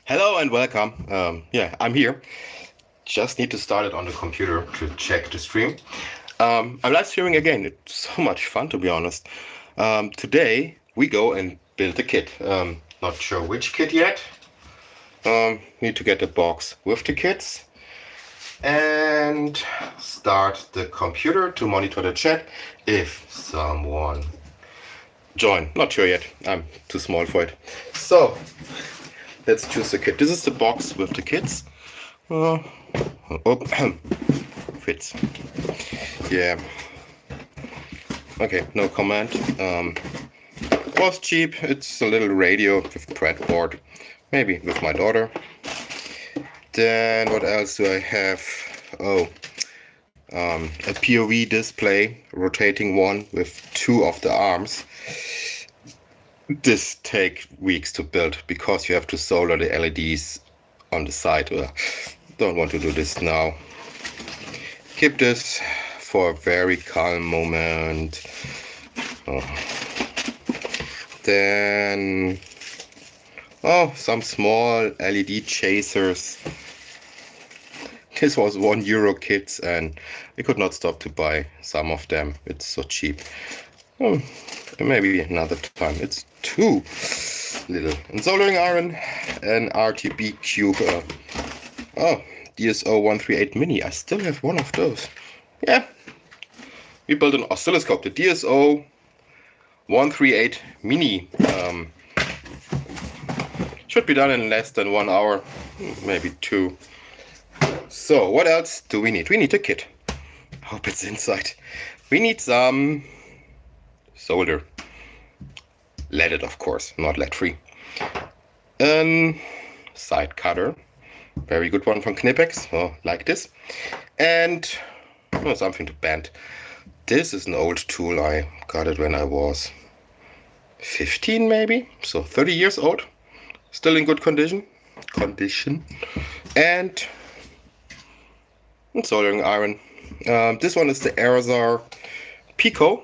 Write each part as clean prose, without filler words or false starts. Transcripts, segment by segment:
Hello and welcome. Yeah, I'm here. Just need to start it on the computer to check the stream. I'm live streaming again. It's so much fun, to be honest. Today we go and build a kit. Not sure which kit yet. Need to get a box with the kits and start the computer to monitor the chat if someone join. Not sure yet. I'm too small for it. So let's choose the kit. This is the box with the kits. Fits. Yeah. Okay, no comment. Was cheap. It's a little radio with breadboard. Maybe with my daughter. Then what else do I have? Oh, a POV display, rotating one with two of the arms. This takes weeks to build because you have to solder the LEDs on the side. Don't want to do this now. Keep this for a very calm moment. Then some small LED chasers. This was €1 kits and we could not stop to buy some of them. It's so cheap. Maybe another time. It's too little. And soldering iron and RGB cube. DSO138 mini. I still have one of those. Yeah. We built an oscilloscope, the DSO138 mini. Should be done in less than 1 hour, maybe 2. So what else do we need? We need a kit. Hope it's inside. We need some solder. Leaded, of course, not lead free. Side cutter. Very good one from Knipex, like this. And something to bend. This is an old tool. I got it when I was 15 maybe, so 30 years old. Still in good condition. And soldering iron. This one is the Erzar Pico.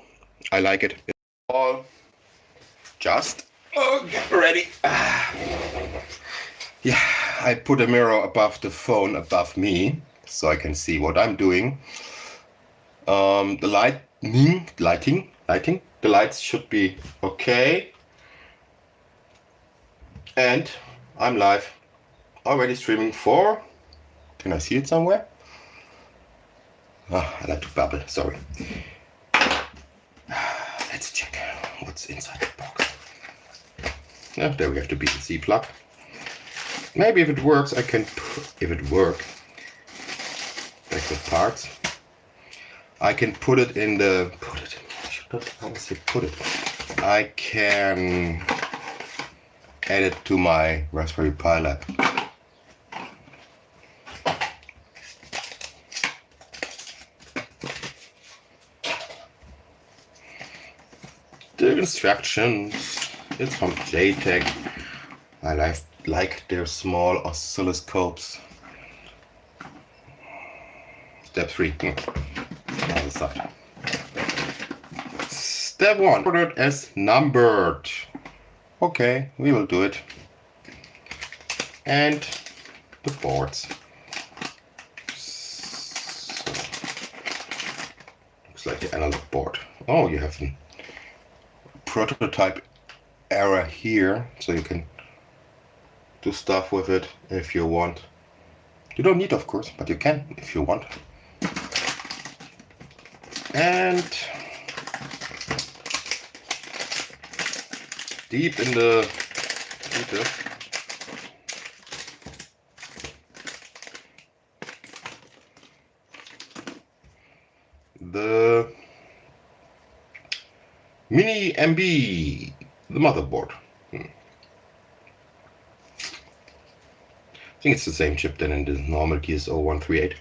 I like it. It's all just get ready. Yeah, I put a mirror above the phone above me so I can see what I'm doing. The lighting. The lights should be okay. And I'm live, already streaming for. Can I see it somewhere? I like to babble. Sorry. Let's check what's inside the box. Yeah, there we have the BNC plug. Maybe if it works, I can. If it works, back the parts. I can put it in the. I can add it to my Raspberry Pi lab. The instructions, it's from JYE-Tech. I like their small oscilloscopes. Step 3, other side. Step 1, ordered as numbered. Okay, we will do it. And the boards. So, looks like the analog board. Oh, you have a prototype error here, so you can do stuff with it if you want. You don't need, of course, but you can if you want. And deep in the detail, the Mini MB, the motherboard. I think it's the same chip than in the normal DSO138.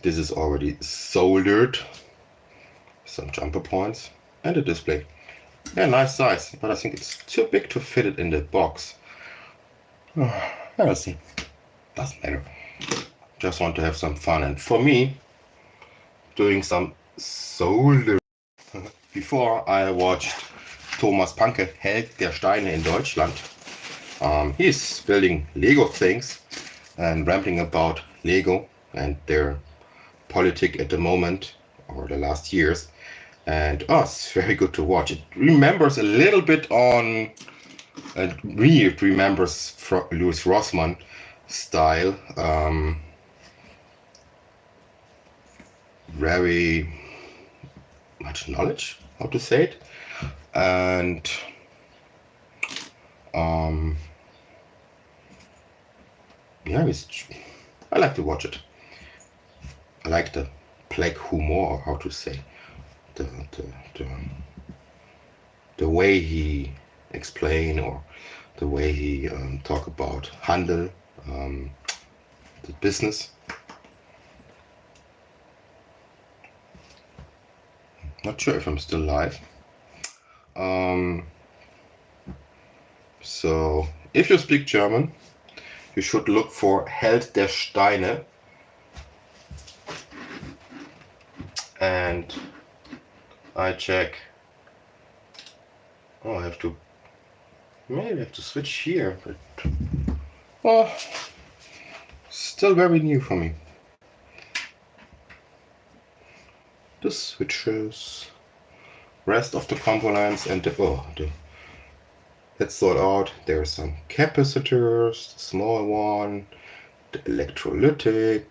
This is already soldered. Some jumper points and a display. Yeah, nice size, but I think it's too big to fit it in the box. We'll see. Doesn't matter. Just want to have some fun, and for me, doing some soldering. Before I watched Thomas Panke, Held der Steine in Deutschland. He's building Lego things and rambling about Lego and their politic at the moment, or the last years. And it's very good to watch. It remembers a little bit on, it remembers Louis Rossmann style. Very much knowledge, how to say it. And yeah, I like to watch it. I like the black humor, or how to say, the way he explain, or the way he talk about handle, the business. Not sure if I'm still live. So if you speak German, you should look for Held der Steine. And I check. Oh, I have to. Maybe I have to switch here, but still very new for me. The switches, rest of the components, and let's sort out. There are some capacitors, the small one, the electrolytic,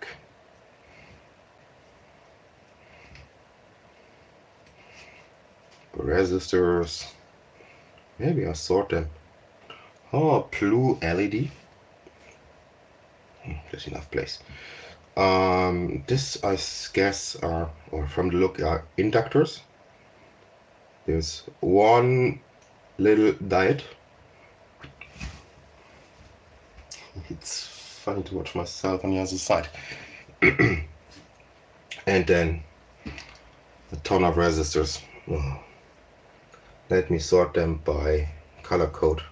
resistors. Maybe I sort them. Blue LED. There's enough place. This I guess are, or from the look, are inductors. There's one little diode. It's funny to watch myself on the other side. And then a ton of resistors. Let me sort them by color code.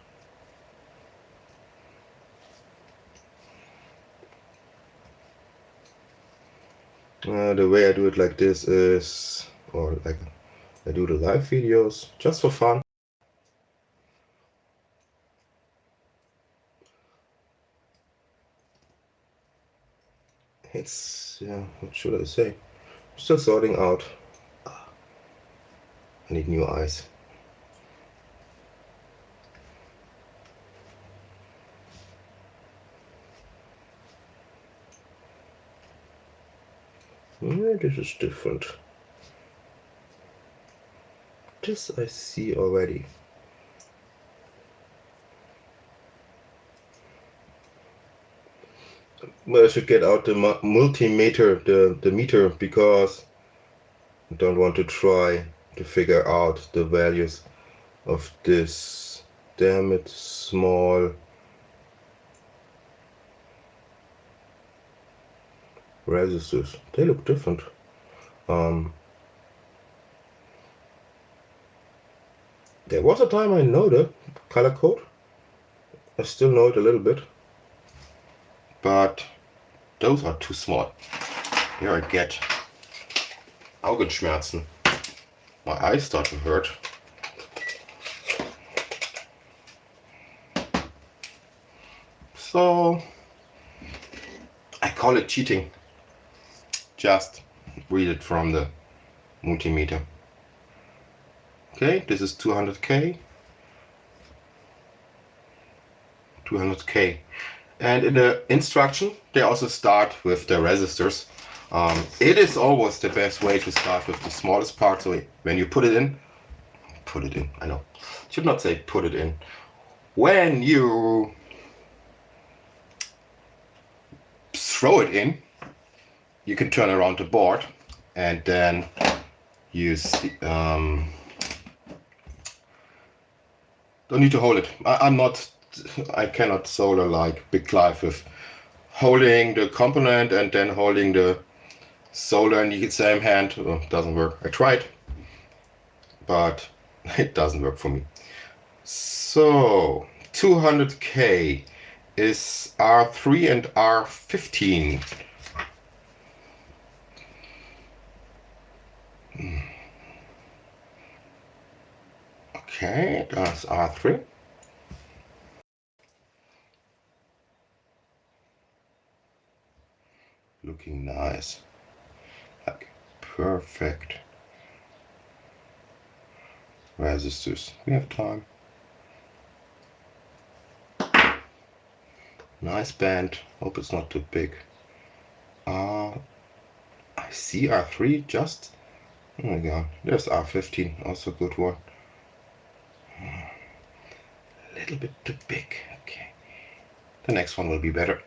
The way I do it like this is, or like I do the live videos just for fun. It's, yeah, what should I say? I'm still sorting out. I need new eyes. Yeah, this is different. This I see already. But I should get out the multimeter, the meter, because I don't want to try to figure out the values of this damn it small resistors. They look different. There was a time I know the color code. I still know it a little bit, but those are too small. Here I get Augenschmerzen. My eyes start to hurt. So I call it cheating. Just read it from the multimeter. Okay, this is 200K. 200K. And in the instruction, they also start with the resistors. It is always the best way to start with the smallest part. So when you put it in, I know, should not say put it in. When you throw it in, you can turn around the board, and then you see, don't need to hold it. I cannot solder like Big Clive with holding the component and then holding the solder in the same hand. Doesn't work. I tried, but it doesn't work for me. So 200K is R3 and R15. Okay, that's R3. Looking nice. Like perfect. Resistors. We have time. Nice band. Hope it's not too big. I see R3 just. Oh my god. There's R15. Also a good one. A little bit too big. Okay. The next one will be better.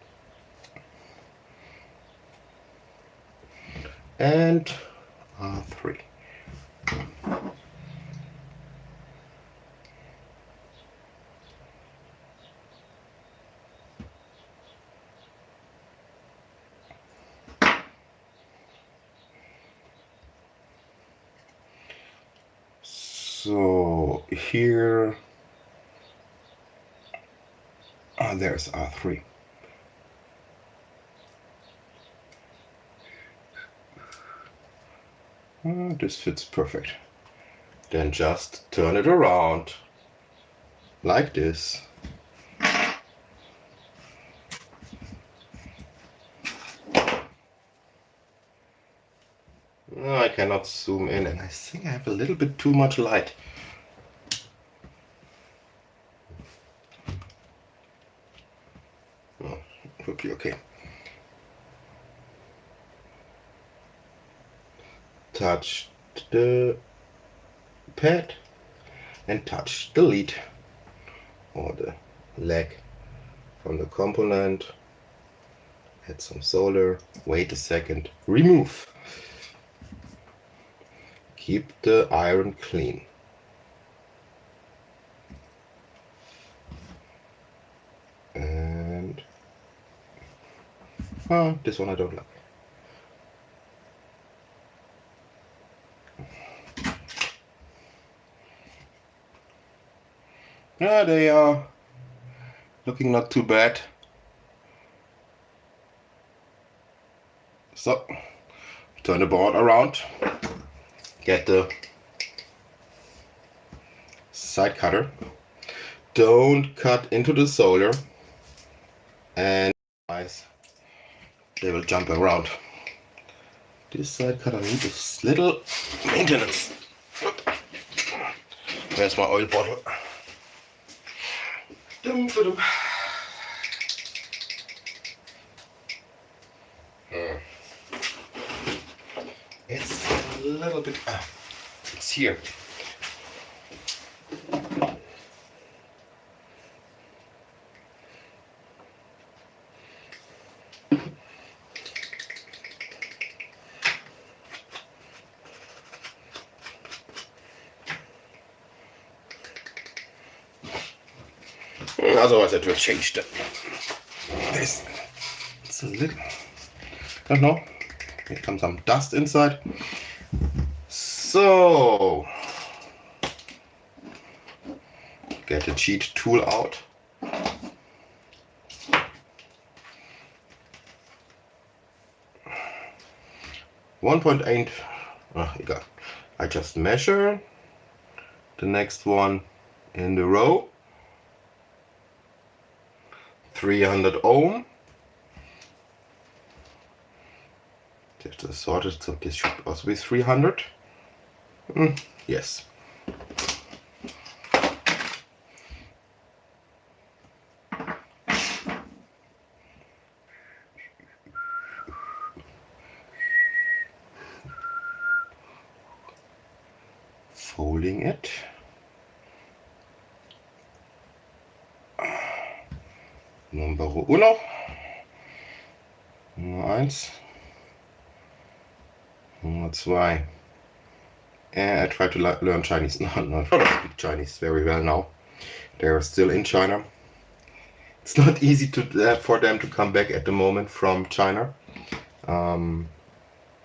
And R3. So here, there's R3. This fits perfect. Then just turn it around like this. I cannot zoom in, and I think I have a little bit too much light. Oh, it would be okay. Touch the pad and touch the lead or the leg from the component. Add some solder. Wait a second. Remove. Keep the iron clean. And this one I don't like. Yeah, they are looking not too bad. So, turn the board around. Get the side cutter. Don't cut into the solder, and otherwise they will jump around. This side cutter needs a little maintenance. Where's my oil bottle? It's a little bit. It's here. Otherwise, it will change this. It's a little. I don't know. Here comes some dust inside. So, get the cheat tool out. .8. Oh, egal. I just measure the next one in the row. 300 ohm. Just assorted, so this should also be 300. Yes. Folding it. Numero uno. Nummer 1. Nummer 2. I try to learn Chinese. No, I don't speak Chinese very well now. They are still in China. It's not easy to for them to come back at the moment from China,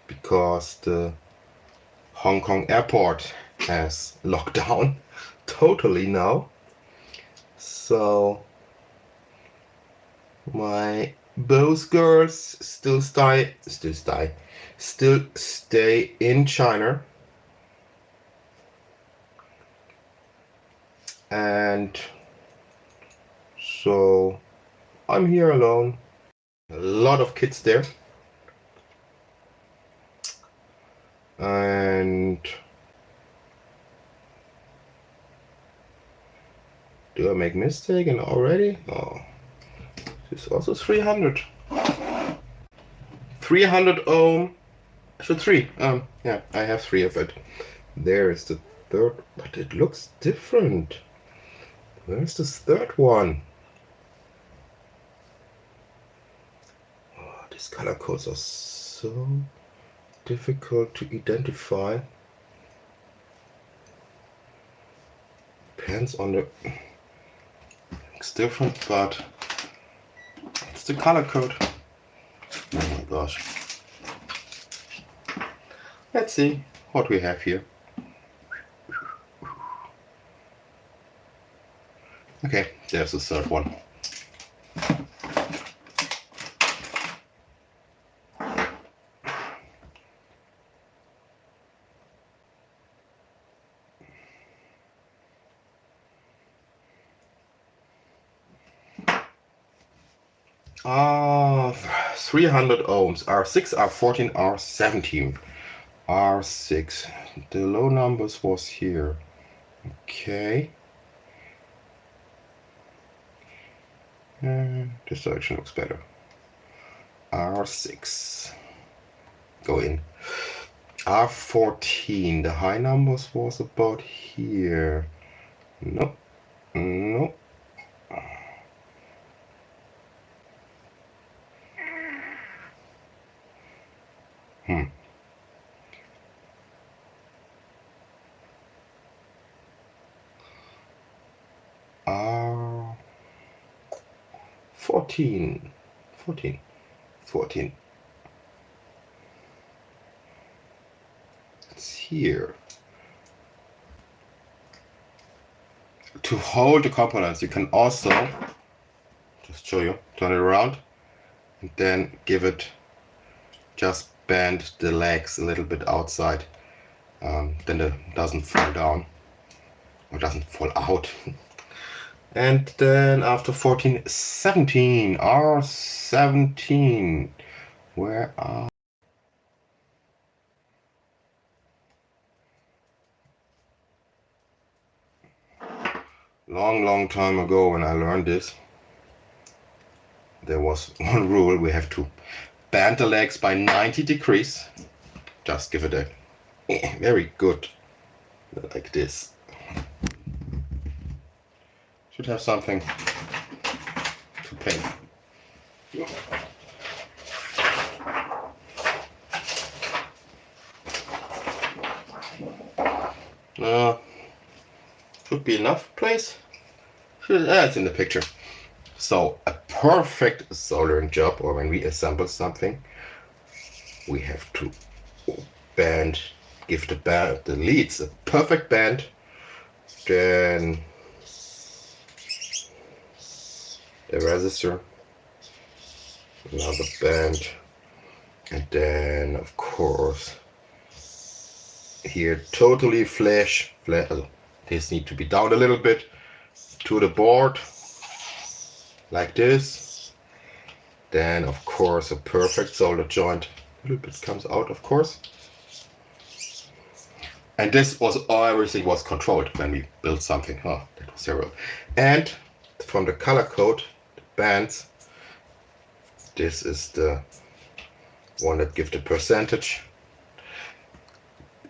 because the Hong Kong airport has locked down totally now. So my both girls still stay in China. And so I'm here alone. A lot of kids there. And do I make mistake and already? Oh, this is also 300. 300 ohm. Actually 3. Yeah, I have 3 of it. There is the third, but it looks different. Where's this third one? Oh, these color codes are so difficult to identify. Depends on the... It's different, but it's the color code. Oh my gosh. Let's see what we have here. Okay, there's the third one. Ah, 300 ohms, R6, R14, R17. R6. The low numbers was here. Okay. This direction looks better. R6. Go in. R14. The high numbers was about here. Nope. Nope. R14. 14. It's here. To hold the components, you can also, just show you, turn it around, and then give it, just bend the legs a little bit outside, then it doesn't fall down, or doesn't fall out. And then after 14, 17, R17, where are... Long time ago when I learned this, there was one rule: we have to bend the legs by 90 degrees. Just give it a very good, like this. Should have something to paint. Should be enough place. It's in the picture. So a perfect soldering job, or when we assemble something, we have to bend, give the leads a perfect bend, then the resistor, another bend, and then of course here totally flash. This need to be down a little bit to the board, like this. Then of course a perfect solder joint. A little bit comes out, of course. And this was everything was controlled when we built something. Oh, that was terrible. And from the color code, the bands, this is the one that gives the percentage.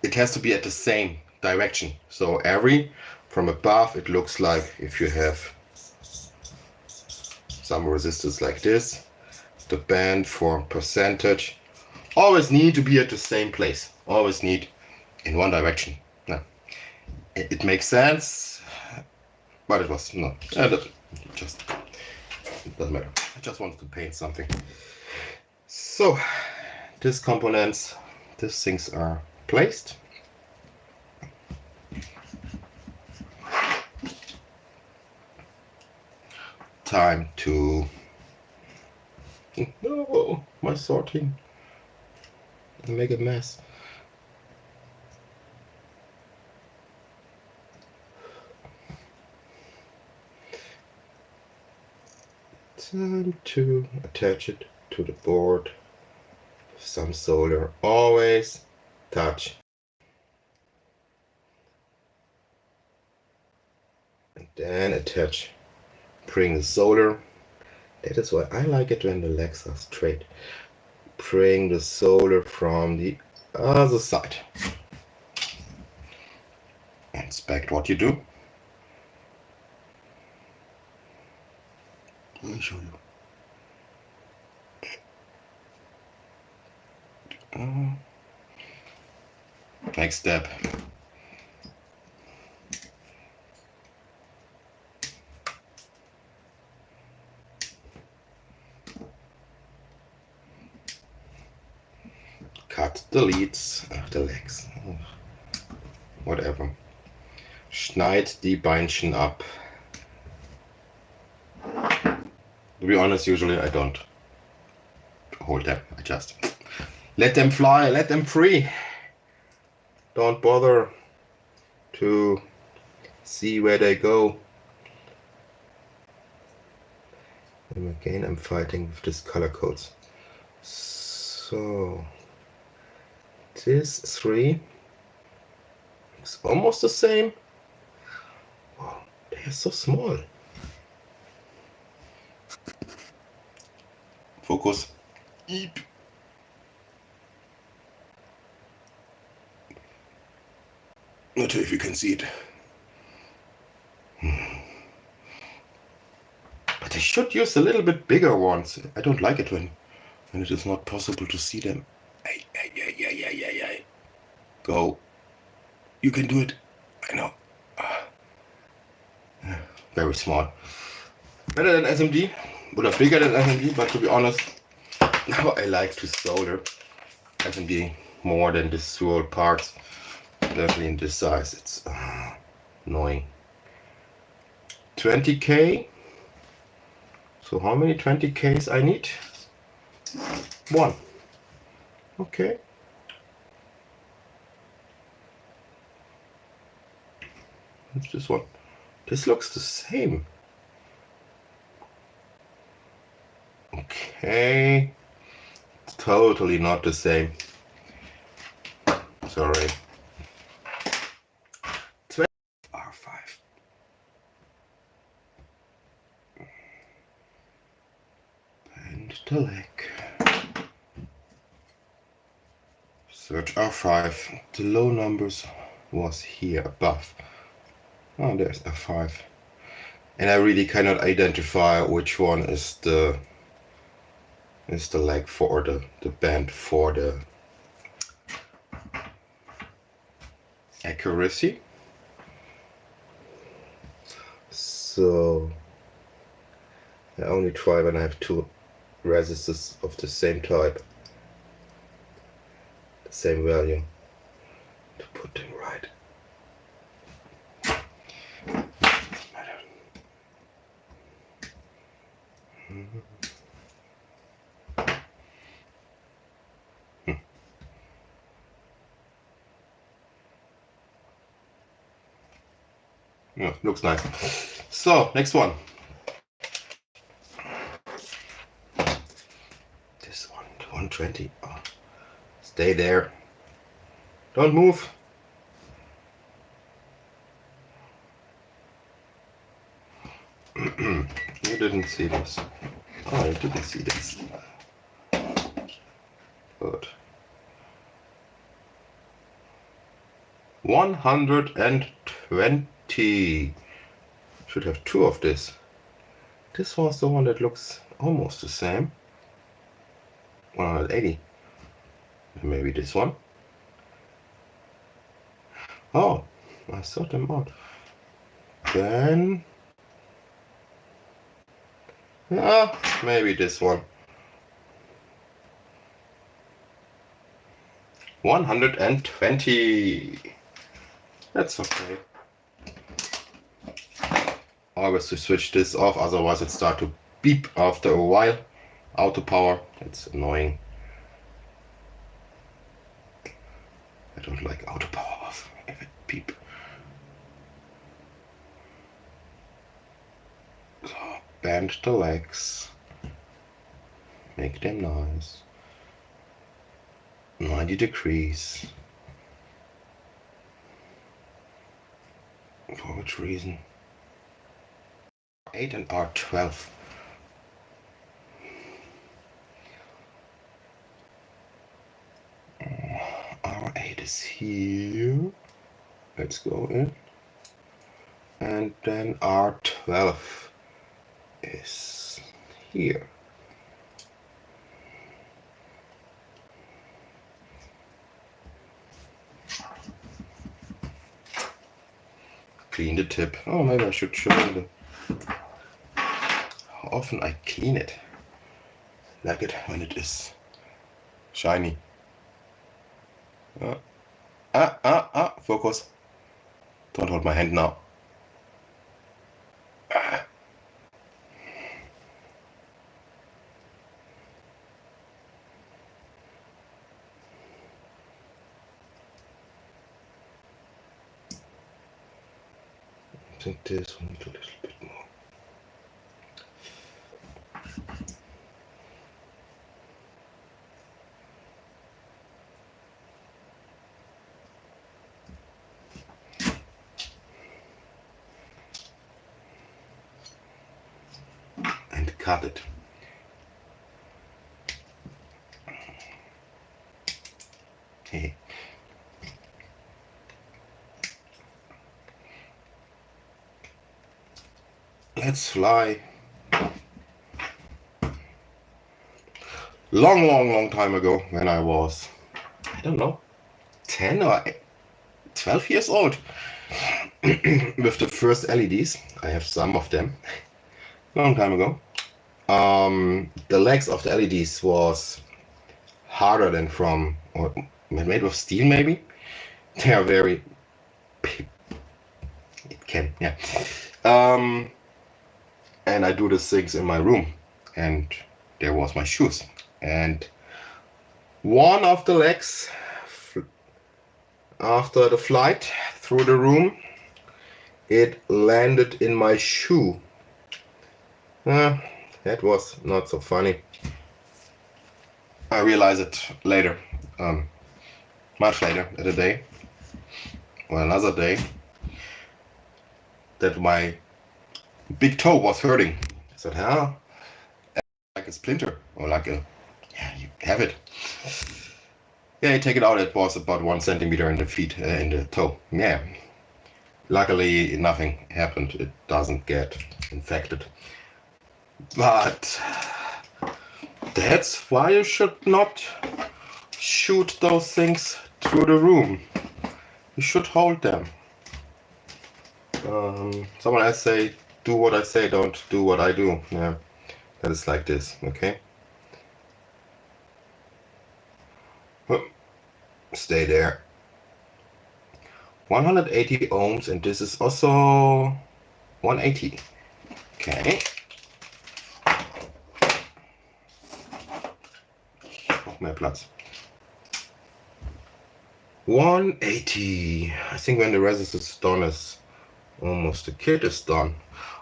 It has to be at the same direction. So from above, it looks like if you have some resistors like this, the band for percentage always need to be at the same place. Always need in one direction. No. It makes sense, but it was not. It doesn't matter. I just wanted to paint something. So these components, these things are placed. Time to... No, my sorting. I make a mess. time to attach it to the board with some solder. Always touch. And then attach. Bring the solder. That is why I like it when the legs are straight. Bring the solder from the other side. Inspect what you do. Let me show you. Next step. Cut the leads, the legs, whatever. Schneid die Beinchen ab. To be honest, usually I don't hold them. I just let them fly, let them free. Don't bother to see where they go. And again, I'm fighting with this color codes. So this 3 is almost the same. Wow, they are so small. Focus. Eep. Not sure if you can see it. But I should use a little bit bigger ones. I don't like it when it is not possible to see them. Go. You can do it. I know. Very small. Better than SMD. Or bigger than SMD, but to be honest, now I like to solder SMD more than the swirl parts. Definitely in this size, it's annoying. 20K. So how many 20Ks I need? 1. Okay. What's this one? This looks the same. Okay. It's totally not the same. Sorry. R5. Bend the leg. Search R5. The low numbers was here above. Oh, there's F5. And I really cannot identify which one is the leg for the band for the accuracy. So I only try when I have 2 resistors of the same type, the same value, to put them right. Yeah, looks nice. So, next one. This one, 120. Oh, stay there. Don't move. You didn't see this. Oh, you didn't see this. Good. 120. Should have 2 of this. This was the one that looks almost the same. 180. Maybe this one. Oh, I sort them out. Then maybe this one. 120. That's okay. Always to switch this off, otherwise it starts to beep after a while. Auto power, it's annoying. I don't like auto power off if it beep. So bend the legs. Make them nice. 90 degrees. For which reason? 8 and R12. R8 is here. Let's go in. And then R12 is here. Clean the tip. Oh, maybe I should show you how often I clean it. Like it when it is shiny. Focus. Don't hold my hand now. I think this one needs a little bit more. And cut it. Okay. Let's fly. Long time ago, when I was, I don't know, 10 or 12 years old, with the first LEDs. I have some of them. Long time ago. The legs of the LEDs was harder than from, or made of steel maybe. They are very, it can, yeah. And I do these things in my room, and there was my shoes. And one of the legs, after the flight through the room, it landed in my shoe. That was not so funny. I realized it later, much later in the day, or another day, that my big toe was hurting. I said, huh? Like a splinter, or like a, yeah, you have it. Yeah, you take it out, it was about 1 centimeter in the feet, in the toe. Yeah. Luckily, nothing happened. It doesn't get infected. But that's why you should not shoot those things through the room. You should hold them. Someone else say, do what I say, don't do what I do. Yeah, that is like this, okay? Stay there. 180 ohms, and this is also 180. Okay. Noch mehr Platz. 180. I think when the resistance is done, is almost the kit is done.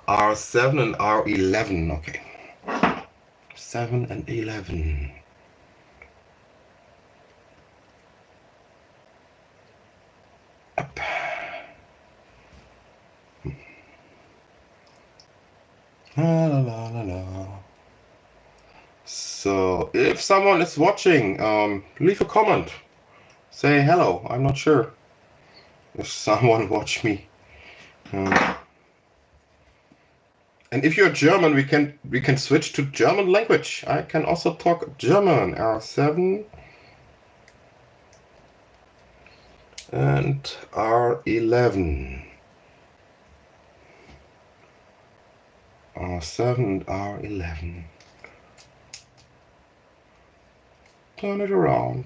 R7 and R11. Okay. 7 and 11. Up. La la la la la. So if someone is watching, leave a comment. Say hello. I'm not sure if someone watch me. And if you're German, we can switch to German language. I can also talk German. R7 and R11. R7 and R11. Turn it around.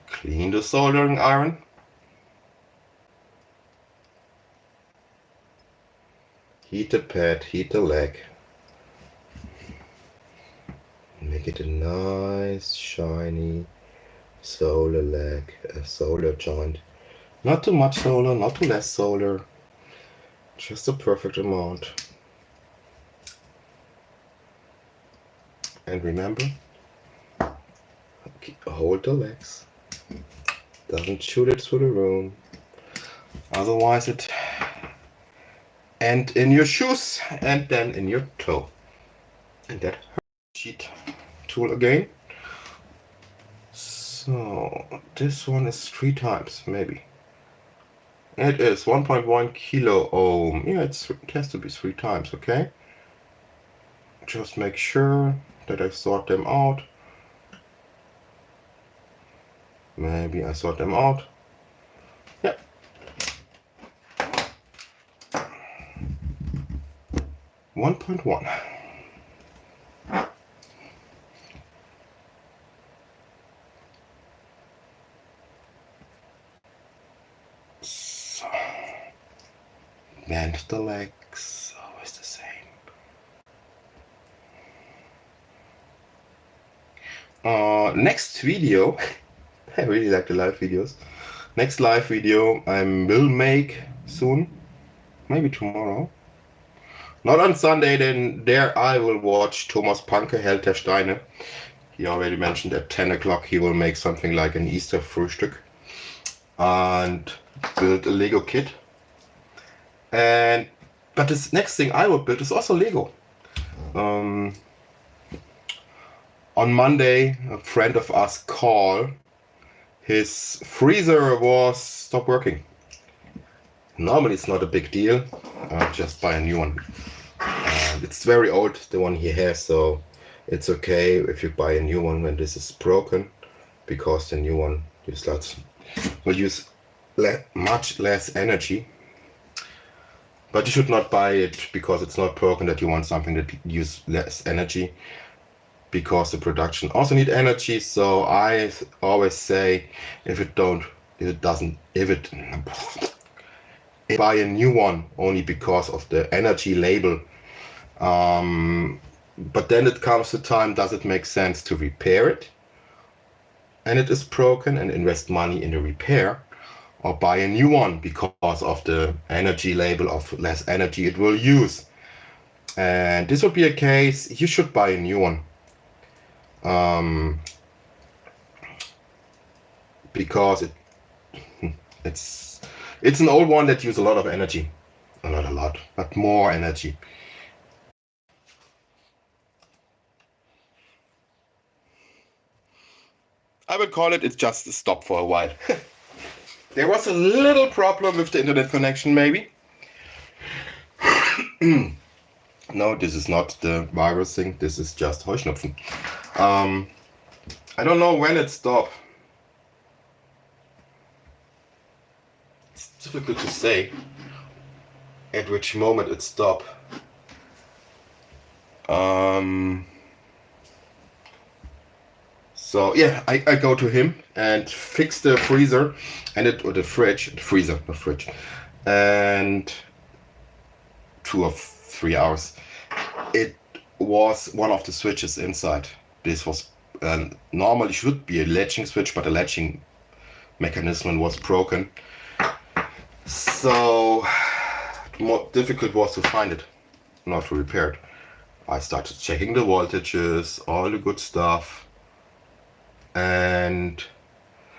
Clean the soldering iron. Heat the pad, heat the leg. Make it a nice, shiny solder leg, a solder joint. Not too much solder, not too less solder. Just the perfect amount. And remember, hold the legs. Doesn't shoot it through the room. Otherwise it end in your shoes and then in your toe. And that sheet tool again. So this one is 3 times maybe. It is 1.1 kilo ohm. Yeah, it has to be 3 times, okay? Just make sure that I sort them out. Maybe I sort them out. Yep. 1.1. So, bend the legs, always the same. Next video, I really like the live videos. Next live video I will make soon, maybe tomorrow. Not on Sunday, then there I will watch Thomas Panke, Held der Steine. He already mentioned at 10 o'clock he will make something like an Easter Frühstück and build a Lego kit. But this next thing I will build is also Lego. On Monday, a friend of us called. His freezer was stopped working. Normally it's not a big deal. Just buy a new one. It's very old, the one he has, so it's okay if you buy a new one when this is broken, because the new one will use much less energy. But you should not buy it because it's not broken that you want something that uses less energy, because the production also need energy. So I always say, buy a new one only because of the energy label. But then it comes to time, does it make sense to repair it and it is broken and invest money in the repair, or buy a new one because of the energy label of less energy it will use? And this would be a case, you should buy a new one. Because it's an old one that uses a lot of energy. Not a lot, but more energy. I would call it's just a stop for a while. There was a little problem with the internet connection, maybe. No, this is not the virus thing, this is just Heuschnupfen. I don't know when it stopped. It's difficult to say at which moment it stopped. So yeah, I go to him and fix the freezer and the freezer, not fridge, and 2 or 3 hours. It was one of the switches inside. This was normally should be a latching switch, but the latching mechanism was broken. So more difficult was to find it, not to repair it. I started checking the voltages, all the good stuff. And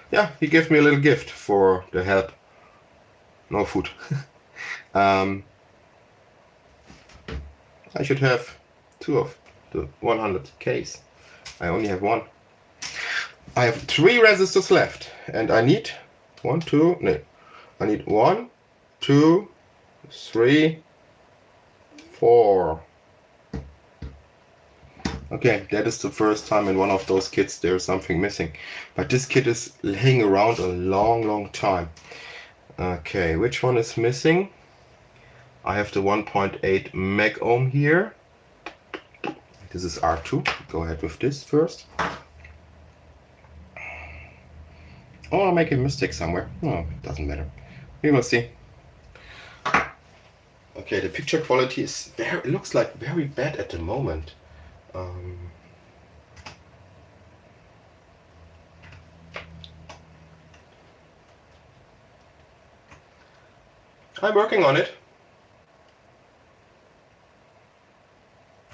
yeah, he gave me a little gift for the help. No food. I should have 2 of the 100 case. I only have 1. I have 3 resistors left, and I need 1, 2. No, I need 1, 2, 3, 4. Okay, that is the first time in one of those kits there's something missing. But this kit is laying around a long time. Okay, which one is missing? I have the 1.8 meg ohm here. This is R2. Go ahead with this first. Oh, I'll make a mistake somewhere. No, it doesn't matter. We will see. Okay, the picture quality is it looks like very bad at the moment. I'm working on it.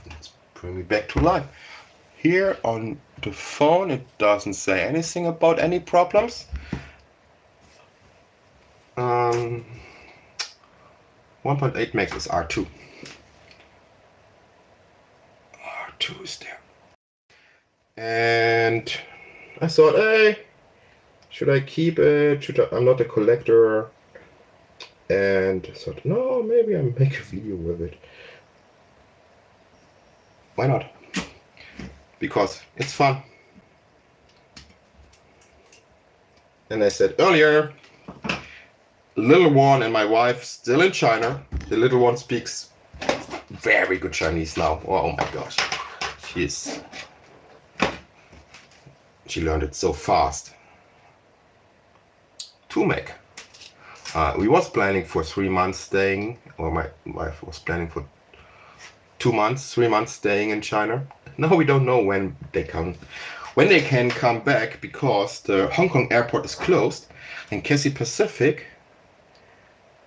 Let's bring me back to life. here on the phone it doesn't say anything about any problems. 1.8 max is R2. R2 is there. And I thought, hey, should I keep it? I'm not a collector. And I thought, no, maybe I'll make a video with it. Why not? Because it's fun. And I said earlier, little one and my wife still in China. The little one speaks very good Chinese now. Oh my gosh. She learned it so fast. To make. We was planning for 3 months staying, or my wife was planning for 3 months staying in China. Now we don't know when they can come back, because the Hong Kong airport is closed and Cathay Pacific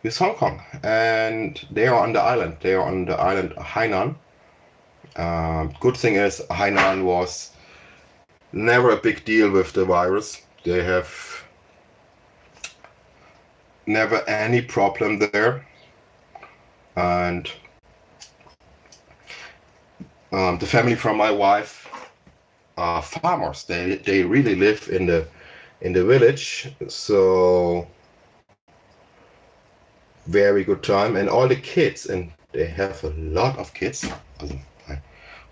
is Hong Kong, and they are on the island. They are on the island Hainan. Good thing is Hainan was never a big deal with the virus. They have never any problem there, and the family from my wife are farmers. They really live in the village, so very good time. And all the kids, and they have a lot of kids.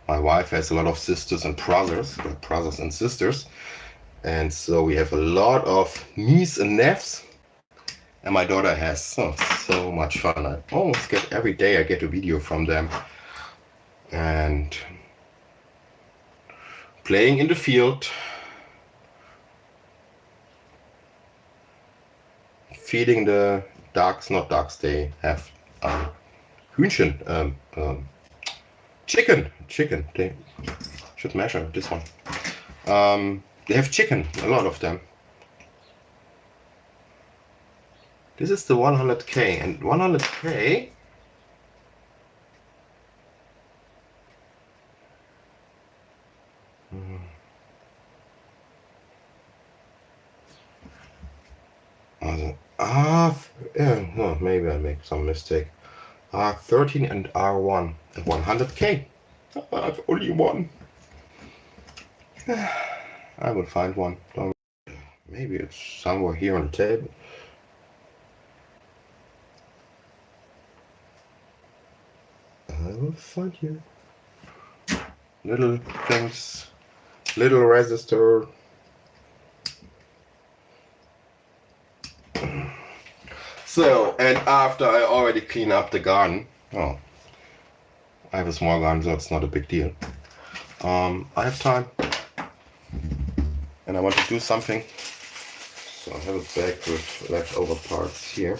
My wife has a lot of sisters and brothers and sisters, and so we have a lot of nieces and nephews. And my daughter has so much fun. I almost get every day I get a video from them, and playing in the field, feeding the ducks, not ducks, they have Hühnchen, chicken, they should measure this one. They have chicken, a lot of them. This is the 100K, and 100K yeah, no, maybe I make some mistake. R13 and R1 and 100K. I have only one. I will find one. Maybe it's somewhere here on the table. I will find you. Little things, little resistor. So, and after I already clean up the garden, I have a small garden, so it's not a big deal. I have time, and I want to do something. So I have a bag with leftover parts here.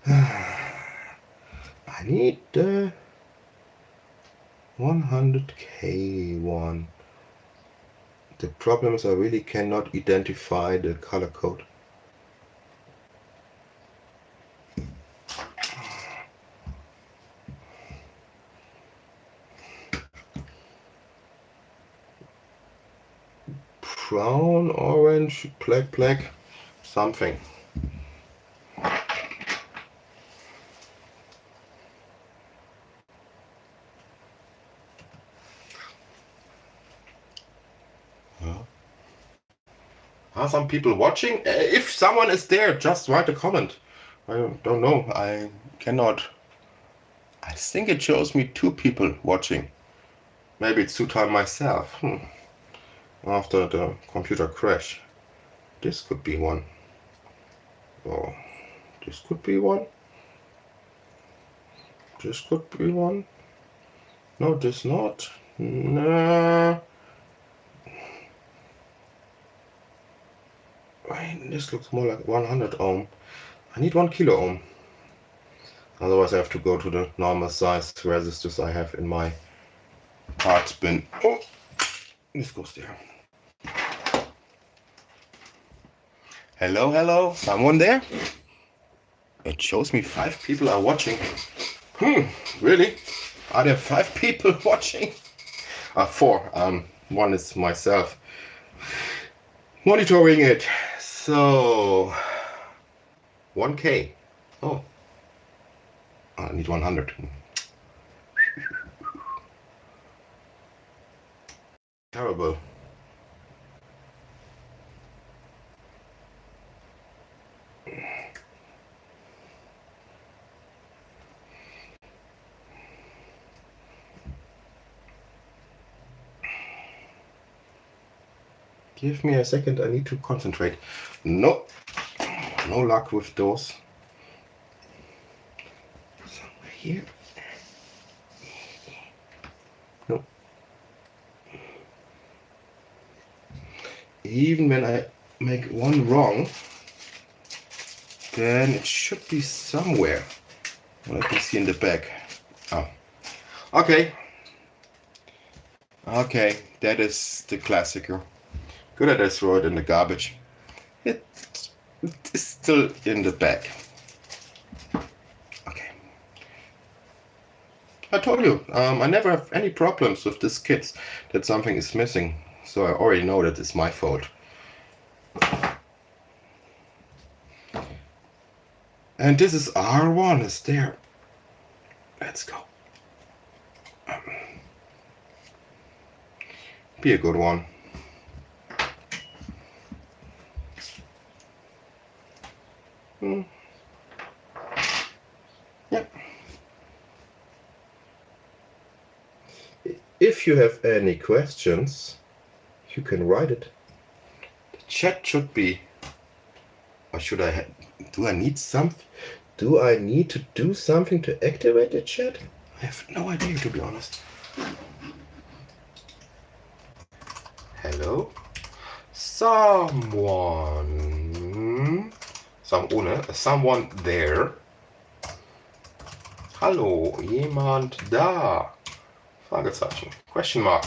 I need the 100K one. The problem is I really cannot identify the color code. Brown, orange, black, something. Are some people watching? If someone is there, just write a comment. I don't know. I cannot. I think it shows me 2 people watching. Maybe it's 2 times myself. After the computer crash. This could be one. Oh, this could be one. This could be one. No, this not. Nah. This looks more like 100 ohm. I need 1 kilo ohm. Otherwise I have to go to the normal size resistors I have in my parts bin. Oh, this goes there. Hello, hello, someone there? It shows me 5 people are watching. Really? Are there 5 people watching? 4. One is myself monitoring it. So 1K. Oh, I need 100. Terrible. Give me a second, I need to concentrate. No, no luck with those. Somewhere here. No. Even when I make one wrong, then it should be somewhere. Let me see in the back. Oh, okay. Okay, that is the classicer. Good that I throw it in the garbage. It is still in the bag. Okay. I told you, I never have any problems with this kit that something is missing. So I already know that it's my fault. And this is R1, is there. Let's go. Be a good one. Yeah. If you have any questions, you can write it. The chat should be, or should I do I need something? Do I need to do something to activate the chat? I have no idea, to be honest. Hello? Someone there. Hallo, jemand da? Fragezeichen. Question mark.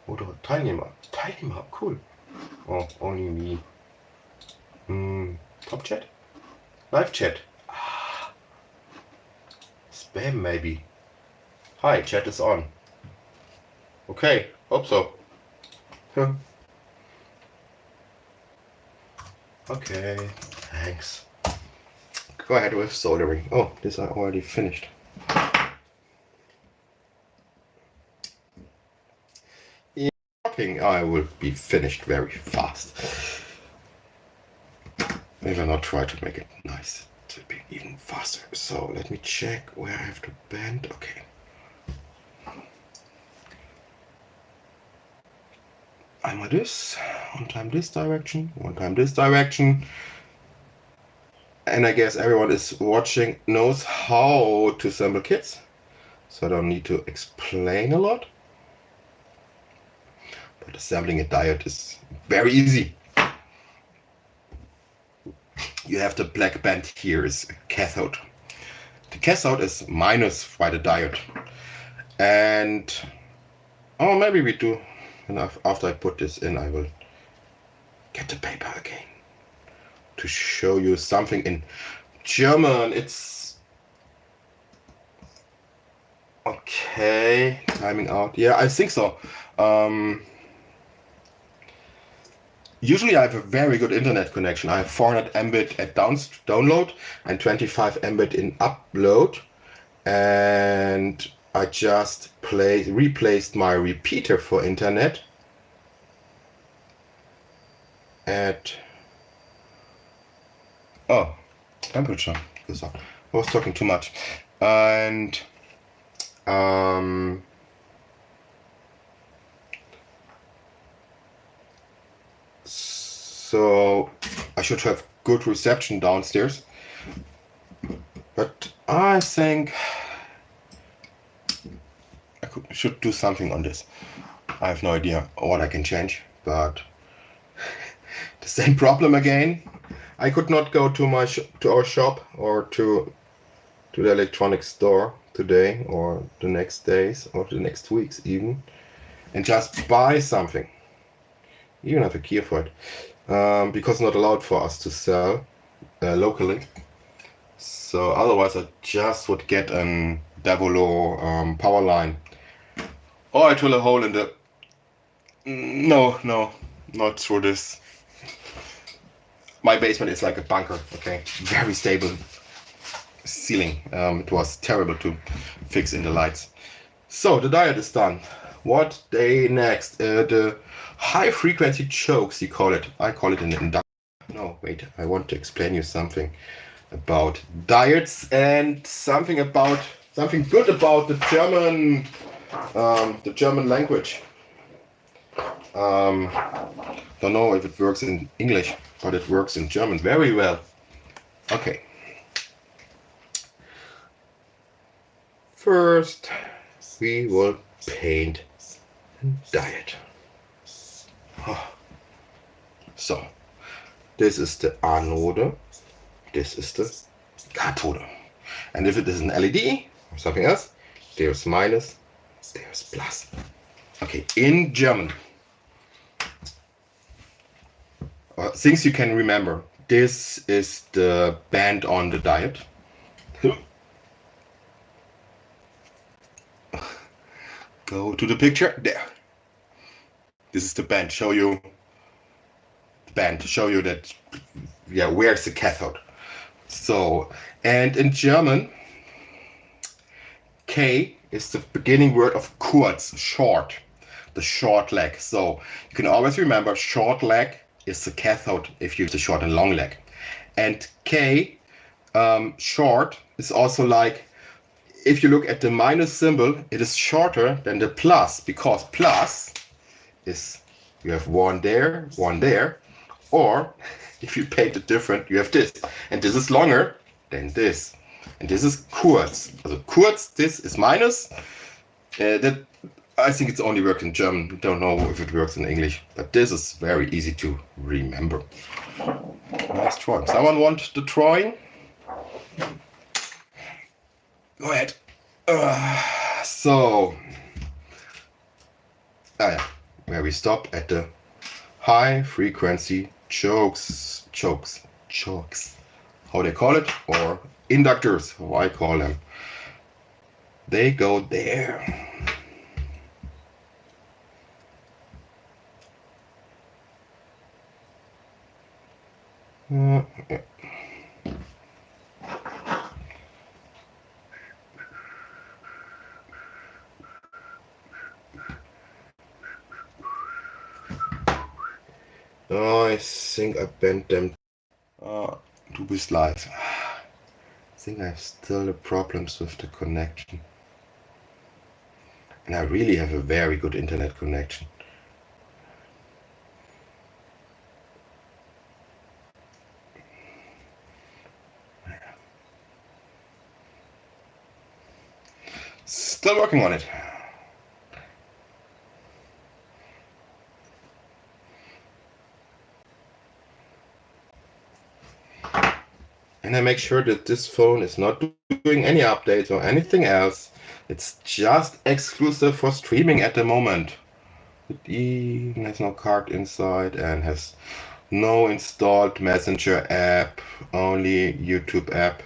Oder Teilnehmer. Teilnehmer, cool. Oh, only me. Top chat? Live chat. Ah. Spam maybe. Hi, chat is on. Okay, hope so. Huh. Okay, thanks. Go ahead with soldering. Oh, this I already finished. I will be finished very fast. Maybe I'll not try to make it nice to be even faster. So let me check where I have to bend. Okay. Einmal this, one time this direction, one time this direction. And I guess everyone is watching knows how to assemble kits. So I don't need to explain a lot. But assembling a diode is very easy. You have the black band here is a cathode. The cathode is minus by the diode. And oh, maybe we do. And after I put this in, I will get the paper again to show you something in German. It's okay. Timing out. Yeah, I think so. Usually I have a very good internet connection. I have 400 Mbit at download and 25 Mbit in upload. And I just replaced my repeater for internet at temperature. I was talking too much. And so I should have good reception downstairs, but I think I should do something on this. I have no idea what I can change, but the same problem again. I could not go to our shop or to the electronics store today or the next days or the next weeks even, and just buy something. Even have a key for it. because not allowed for us to sell locally. So otherwise I just would get an Davolo power line, or I drill a hole in the... No, not through this. My basement is like a bunker, okay? Very stable ceiling. It was terrible to fix in the lights. So the diode is done. What day next? The high frequency chokes, you call it. I call it an inductor. No, wait, I want to explain you something about diodes and something good about the German language. Don't know if it works in English, but it works in German very well. Okay. First, we will paint diode. So, this is the anode, this is the cathode. And if it is an LED or something else, there's minus, there's plus. Okay, in German. Things you can remember. This is the band on the diode. Go to the picture. There. This is the band. Show you the band. Show you that. Yeah, where's the cathode? So, and in German, K is the beginning word of kurz, short, the short leg. So you can always remember short leg is the cathode if you use the short and long leg. And K, short, is also like, if you look at the minus symbol, it is shorter than the plus, because plus is, you have one there, or if you paint it different, you have this, and this is longer than this, and this is kurz. Also kurz, this is minus. That I think it's only worked in German. Don't know if it works in English, but this is very easy to remember. Nice drawing. Someone want the drawing? Go ahead. Where we stop at the high frequency chokes. How they call it, or inductors, how I call them. They go there. Yeah. Oh, I think I bent them. Du bist live. I think I have still the problems with the connection. And I really have a very good internet connection. Still working on it. And I make sure that this phone is not doing any updates or anything else. It's just exclusive for streaming at the moment. It has no card inside and has no installed Messenger app, only YouTube app,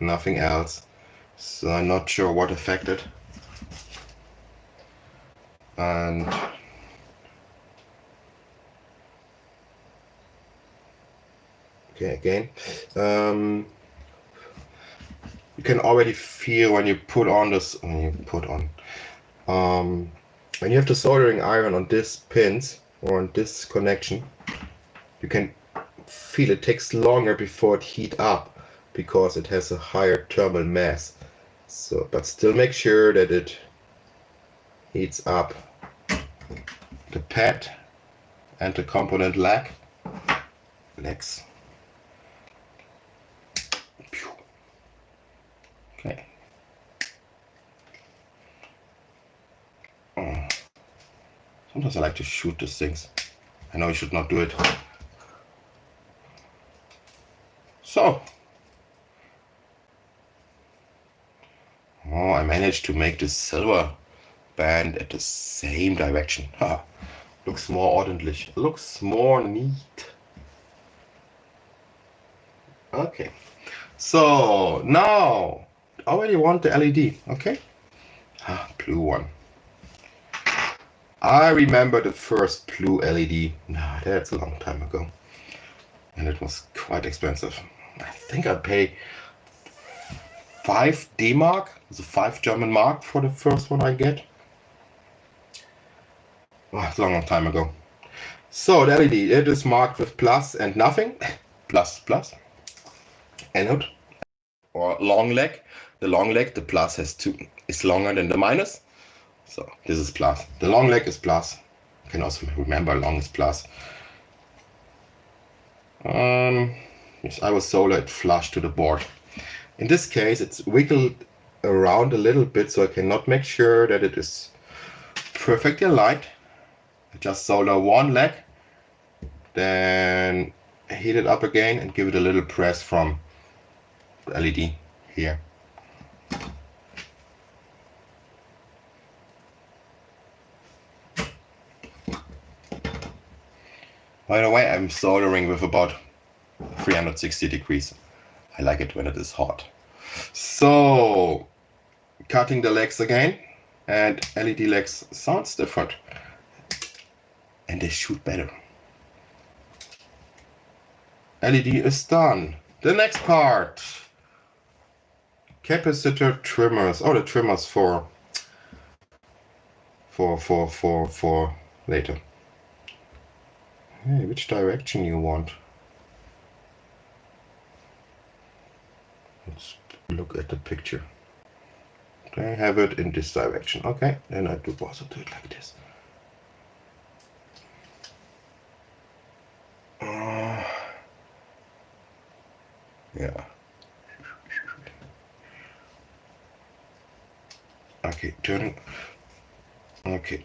nothing else. So I'm not sure what affected. And okay, again, you can already feel when you put on this, when you have the soldering iron on this pins or on this connection, you can feel it takes longer before it heat up because it has a higher thermal mass. So, but still make sure that it heats up the pad and the component legs. Okay. Sometimes I like to shoot these things. I know you should not do it. So. Oh, I managed to make this silver band at the same direction. Looks more ordentlich. Looks more neat. Okay. So now I already want the LED. Okay. Blue one. I remember the first blue LED. Nah, that's a long time ago. And it was quite expensive. I think I paid 5 D-Mark, the 5 German Mark for the first one I get. Oh, it's a long time ago. So the LED, it is marked with plus and nothing. Plus, plus. Anode. Or long leg. The long leg, the plus is longer than the minus. So this is plus. The long leg is plus. You can also remember long is plus. Yes, I will solder it flush to the board. In this case, it's wiggled around a little bit, so I cannot make sure that it is perfectly aligned. I just solder one leg, then heat it up again and give it a little press from the LED here. By the way, I'm soldering with about 360 degrees. I like it when it is hot. So, cutting the legs again, and LED legs sounds different. And they shoot better. LED is done. The next part. Capacitor trimmers. Oh, the trimmers for later. Hey, which direction you want? Let's look at the picture. I have it in this direction. Okay, then I do also do it like this. Yeah. Okay,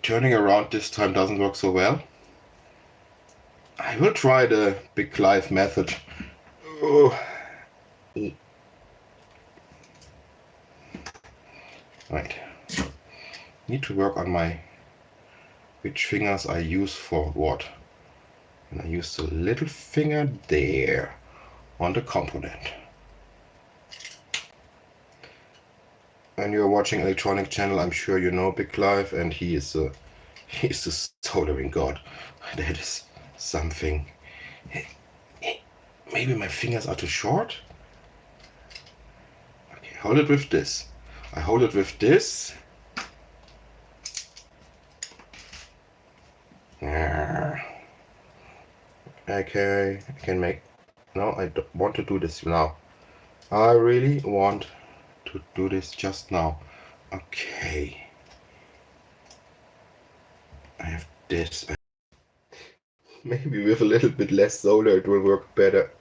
turning around this time doesn't work so well. I will try the big Clive method. Oh. Right. Need to work on which fingers I use for what. And I use the little finger there on the component. When you're watching electronic channel, I'm sure you know Big Clive, and he is the soldering god. That is something. Maybe my fingers are too short. Okay, hold it with this. I hold it with this. Okay, I can make. No, I don't want to do this now. I really want to do this just now. Okay. I have this. Maybe with a little bit less solder it will work better.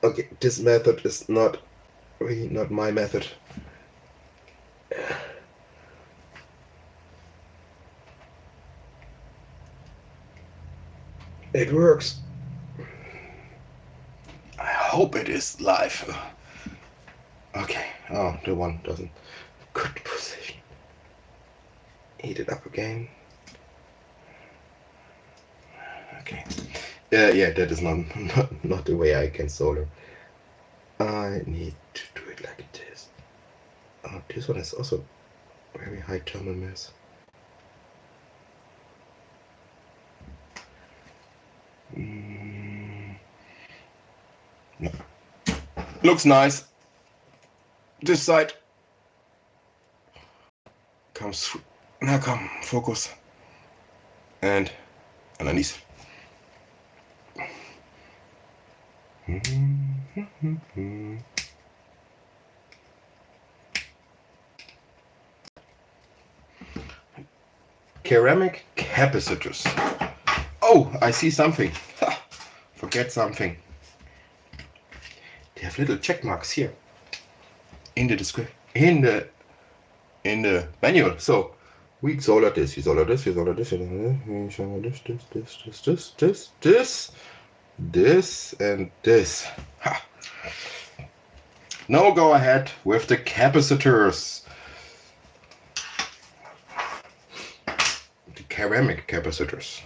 Okay, this method is really not my method. It works. I hope it is live. Okay. Oh, the one doesn't. Good position. Heat it up again. Okay. Yeah, that is not the way I can solder. I need to do it like this. Oh, this one is also very high thermal mass. No. Looks nice. This side comes through. Now come, focus. And underneath. Ceramic capacitors. Oh, I see something. Forget something. They have little check marks here in the description, in the manual. So we solder this, we solder this, we solder this, we solder this, and this. Ha. Now go ahead with the capacitors. ceramic capacitors.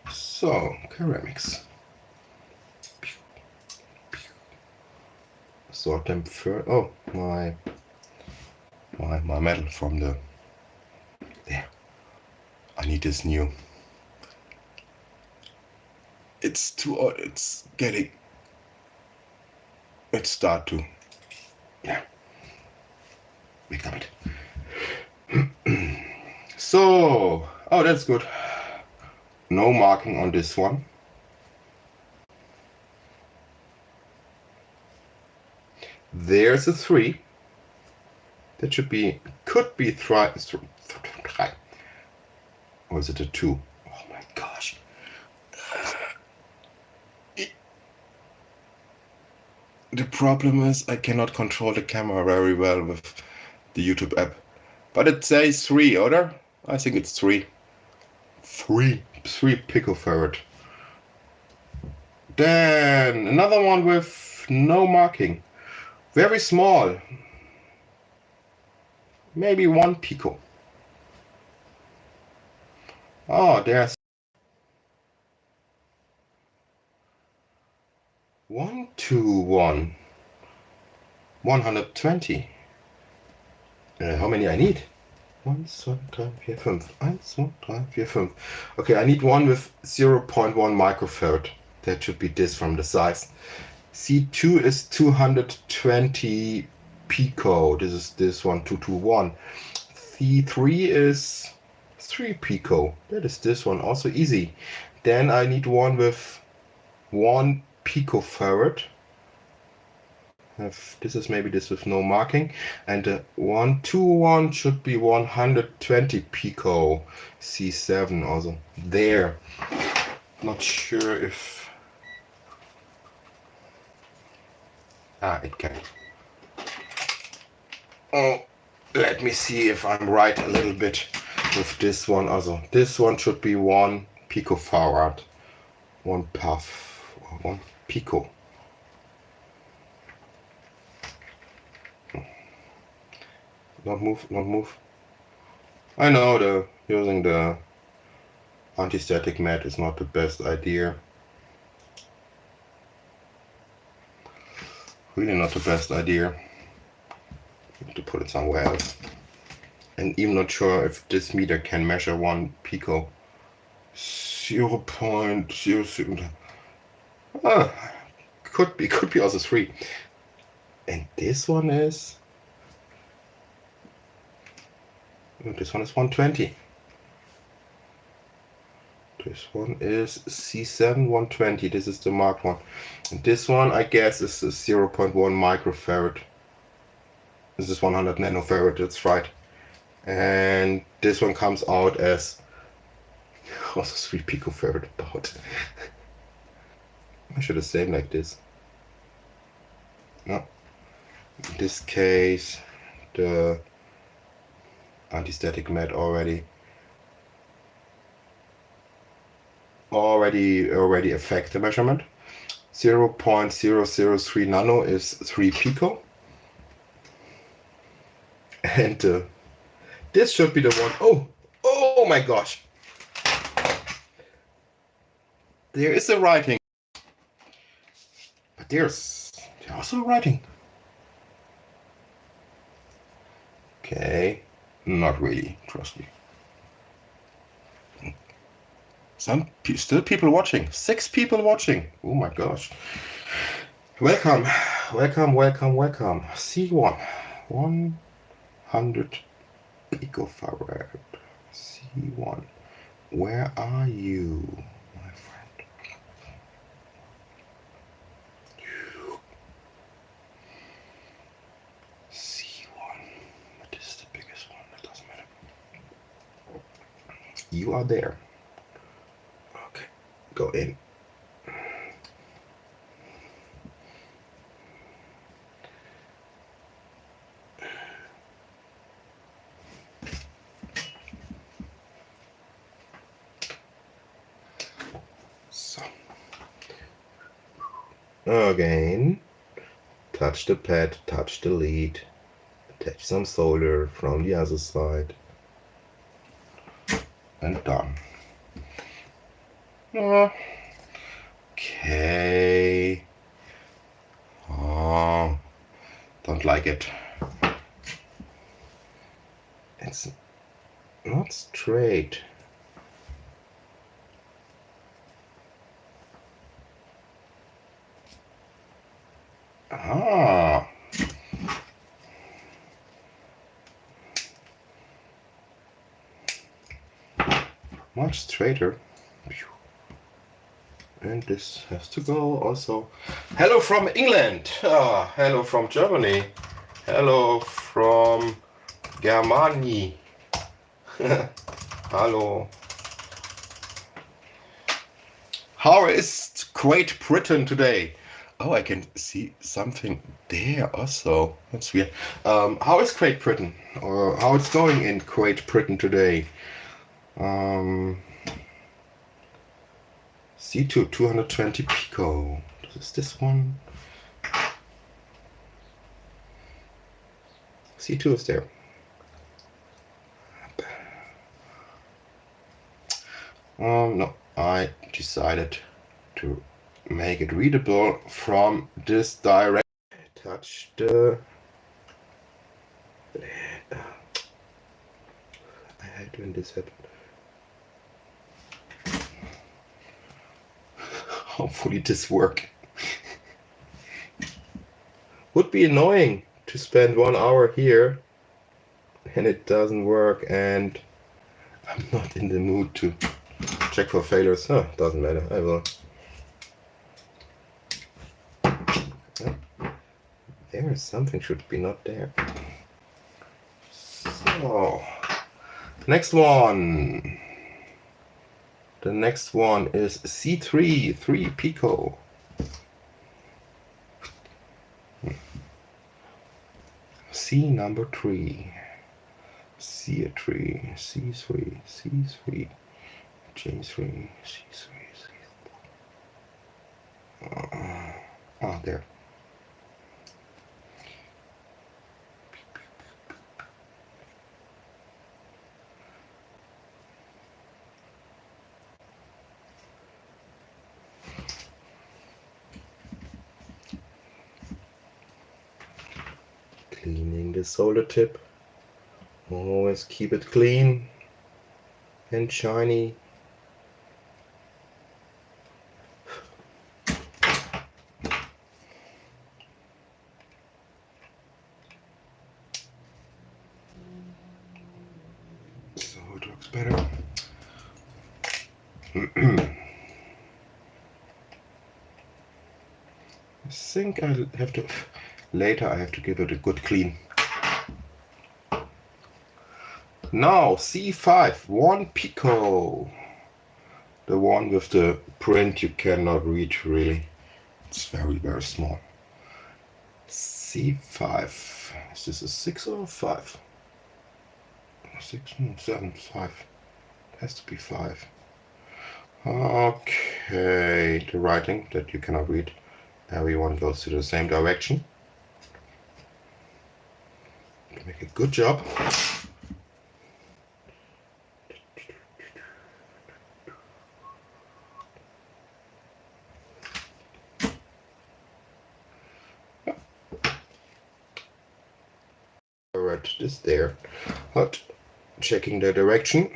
So, ceramics. Sort them first. Oh, my metal from the there. I need this new. It's too old. It's getting. It start to. Yeah. Become it. So, oh, that's good. No marking on this one. There's a 3. That should be, could be 3. Or is it a 2? Oh my gosh. The problem is I cannot control the camera very well with the YouTube app. But it says 3, or? I think it's 3. 3 picofarad. Then another one with no marking. Very small. Maybe 1 pico. Oh, there's 121. 120. How many I need? 1, 2, 3, 4, 5. 1, 2, 3, 4, 5. Okay, I need one with 0.1 microfarad. That should be this from the size. C2 is 220 pico. This is this one, 221. C3 is 3 pico. That is this one, also easy. Then I need one with 1 picofarad. This is maybe this with no marking, and the 121 should be 120 pico. C7 also there. Not sure if it can. Oh, let me see if I'm right a little bit with this one also. This one should be 1 picofarad, 1 puff, 1 pico. Not move, not move. I know using the anti-static mat is not the best idea. Really not the best idea. Have to put it somewhere else. And even not sure if this meter can measure 1 pico. 0.00. Could be also 3. And this one is. This one is 120. This one is C7 120. This is the marked one. And this one, I guess, is 0.1 microfarad. This is 100 nanofarad, that's right. And this one comes out as also 3 picofarad about. I should have said like this. No. In this case, the anti-static mat already affect the measurement. 0.003 nano is 3 pico, and this should be the one. Oh my gosh, there is a writing, but there's also a writing. Okay, not really, trust me. Still people watching. 6 people watching. Oh my gosh. Welcome. C1. 100 picofarad. C1. Where are you, my friend? C1. What is the biggest one? That doesn't matter. You are there. Go in. So again, touch the pad, touch the lead, Attach some solder from the other side. And done. Okay. Oh, don't like it. It's not straight. Ah. Much straighter. And this has to go also. Hello from England. Ah, hello from Germany. Hello from Germany. Hello. How is Great Britain today? Oh, I can see something there also. That's weird. How is Great Britain? Or how it's going in Great Britain today? C2 220 pico. Is this one? C2 is there. No, I decided to make it readable from this direction. Touch the. I hate when this happens. Hopefully this works. Would be annoying to spend 1 hour here and it doesn't work, and I'm not in the mood to check for failures. Oh, doesn't matter, I will. There is something should be not there. So, next one. The next one is C3, 3 pico. C number 3. C3, C3, C3, J3, C3, C3. Oh, there. Cleaning the solder tip. Always keep it clean and shiny. So it looks better. I think I'll have to later I have to give it a good clean. Now C5, 1 pico. The one with the print you cannot read really. It's very, very small. C5. Is this a 6 or a 5? 6, 7, 5. It has to be 5. Okay, the writing that you cannot read. Everyone goes to the same direction. Make a good job. Alright, this there. But checking the direction.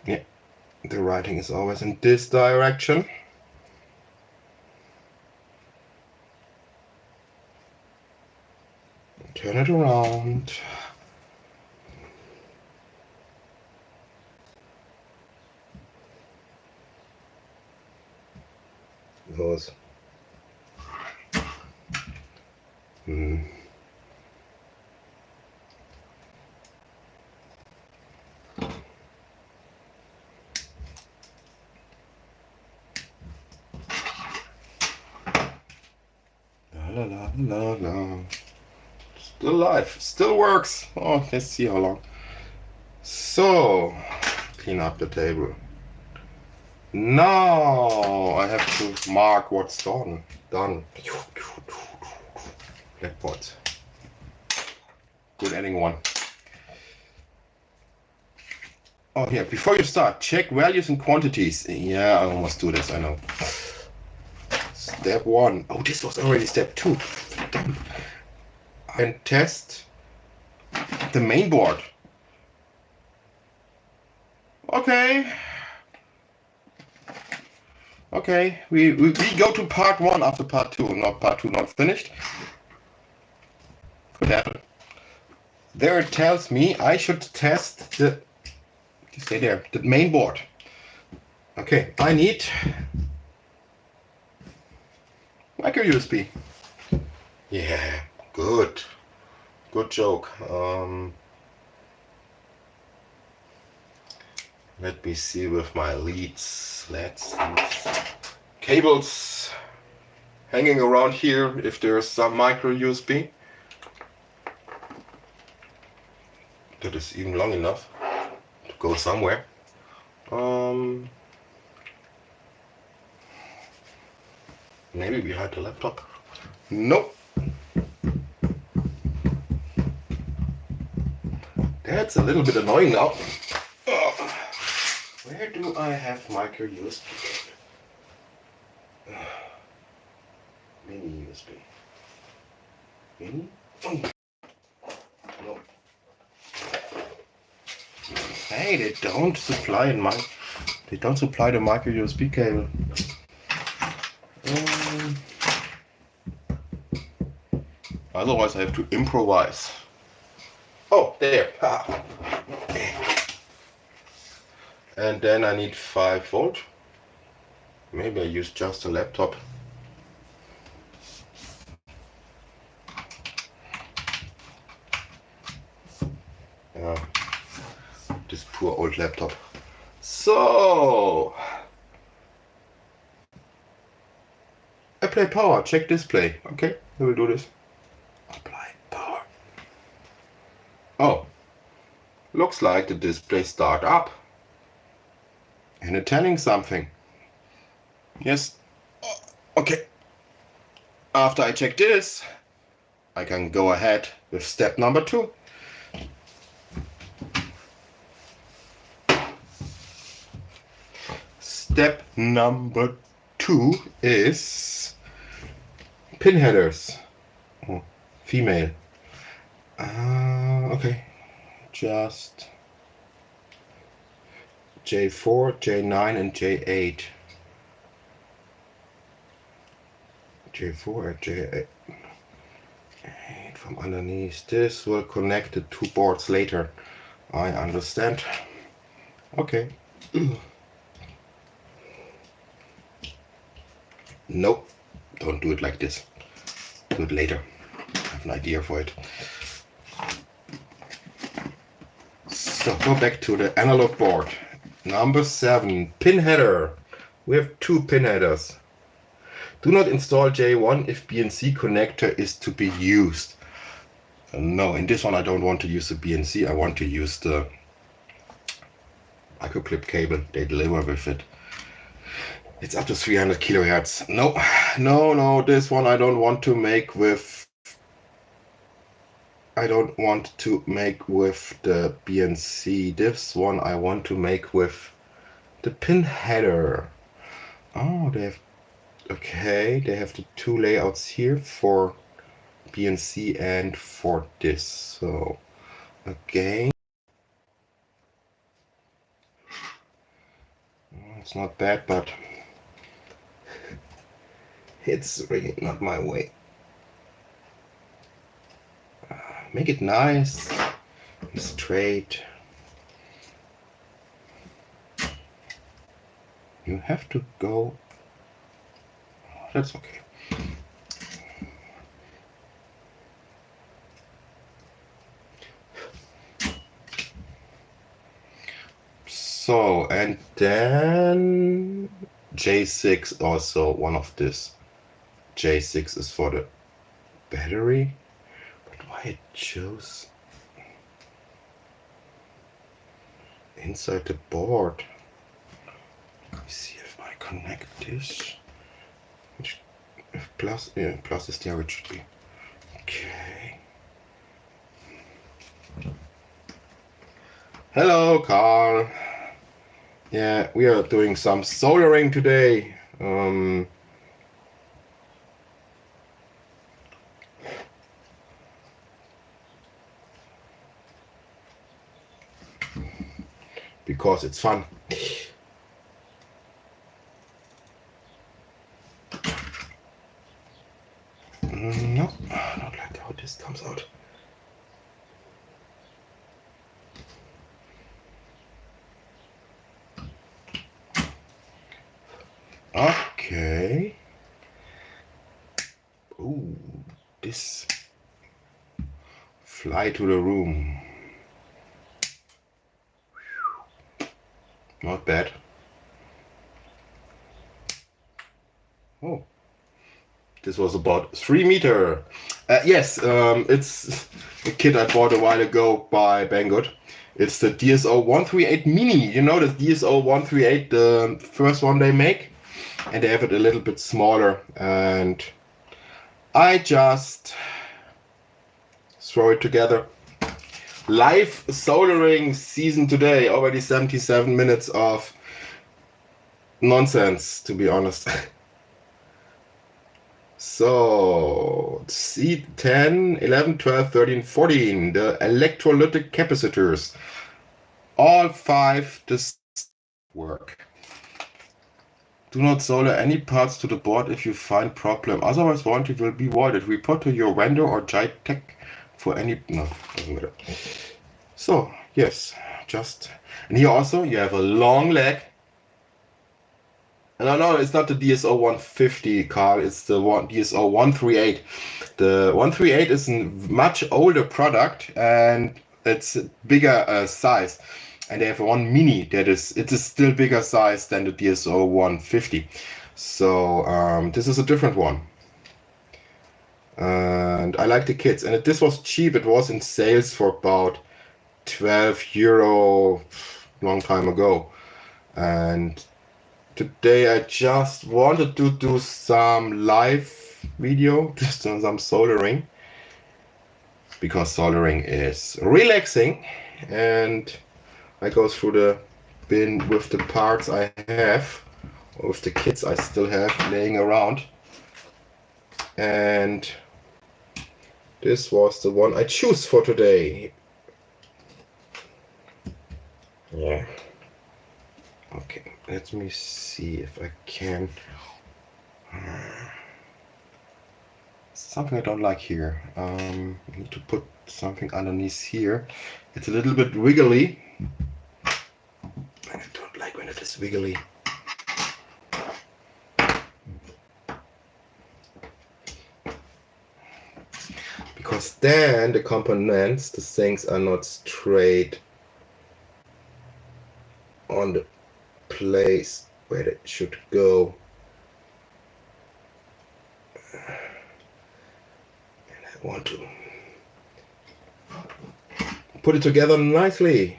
Yeah, the writing is always in this direction. Turn it around. Goes. La la la la. Still alive, still works. Oh, let's see how long. So, clean up the table. Now I have to mark what's done. Blackboards. Good Aneng one. Oh yeah, before you start, check values and quantities. Yeah, I almost do this, I know. Step 1. Oh, this was already step 2. And test the main board. Okay. Okay, we go to part 1 after part 2, not part 2 not finished. Could happen. There it tells me I should test the, stay there, the main board. Okay, I need micro USB. Yeah, good. Good joke. Let me see with my leads. Let's see. Cables hanging around here if there's some micro USB. That is even long enough to go somewhere. Maybe behind the laptop. Nope. That's a little bit annoying now. Where do I have micro USB? Mini USB. Mini? Oh. No. Hey, they don't supply the micro USB cable. Otherwise, I have to improvise. Oh, there. Ah. And then I need 5 volt. Maybe I use just a laptop. This poor old laptop. So apply power, check display. Okay, we will do this. Apply power. Oh, looks like the display start up. And it's telling something. Yes. Okay. After I check this, I can go ahead with step number 2. Step number 2 is pin headers. Oh, female. Okay. Just J4, J9 and J8. J4 and J8. From underneath. This will connect the 2 boards later. I understand. Okay. Nope. Don't do it like this. Do it later. I have an idea for it. So go back to the analog board. Number 7, pin header. We have 2 pin headers. Do not install J1 if BNC connector is to be used. No, in this one I don't want to use the BNC. I want to use the microclip cable they deliver with it. It's up to 300 kilohertz. No, this one I don't want to make with the BNC. This one I want to make with the pin header. Oh, they have the 2 layouts here for BNC and for this. So again, it's not bad, but it's really not my way. Make it nice, straight. You have to go. That's okay. So, and then J6 also, one of this. J6 is for the battery. But why it shows inside the board? Let me see if I connect this. If plus, yeah, plus is there, it should be. Okay. Hello, Carl. Yeah, we are doing some soldering today. Because it's fun. No, I don't like how this comes out. Okay. Ooh, this fly to the room. Not bad. Oh, this was about 3 meter. Yes, it's a kit I bought a while ago by Banggood. It's the DSO138 Mini. You know the DSO138, the first one they make, and they have it a little bit smaller. And I just throw it together. Live soldering season today. Already 77 minutes of nonsense, to be honest. So, C10, 11, 12, 13, 14, the electrolytic capacitors. All 5 this work. Do not solder any parts to the board if you find problem. Otherwise warranty will be voided. Report to your vendor or JYE-Tech for any... No, doesn't matter. So, yes, just... And here also you have a long leg. No, it's not the DSO150, Carl. It's the DSO138. The 138 is a much older product and it's a bigger size. And they have one mini that is still bigger size than the DSO150. So this is a different one. And I like the kits. And this was cheap. It was in sales for about 12 euro long time ago. And today I just wanted to do some live video, just some soldering, because soldering is relaxing, and I go through the bin with the parts I have, or with the kits I still have laying around, and this was the one I choose for today. Yeah. Okay, let me see if I can. Something I don't like here. I need to put something underneath here. It's a little bit wiggly. I don't like when it is wiggly. Because then the components, the things are not straight on the place where it should go. And I want to put it together nicely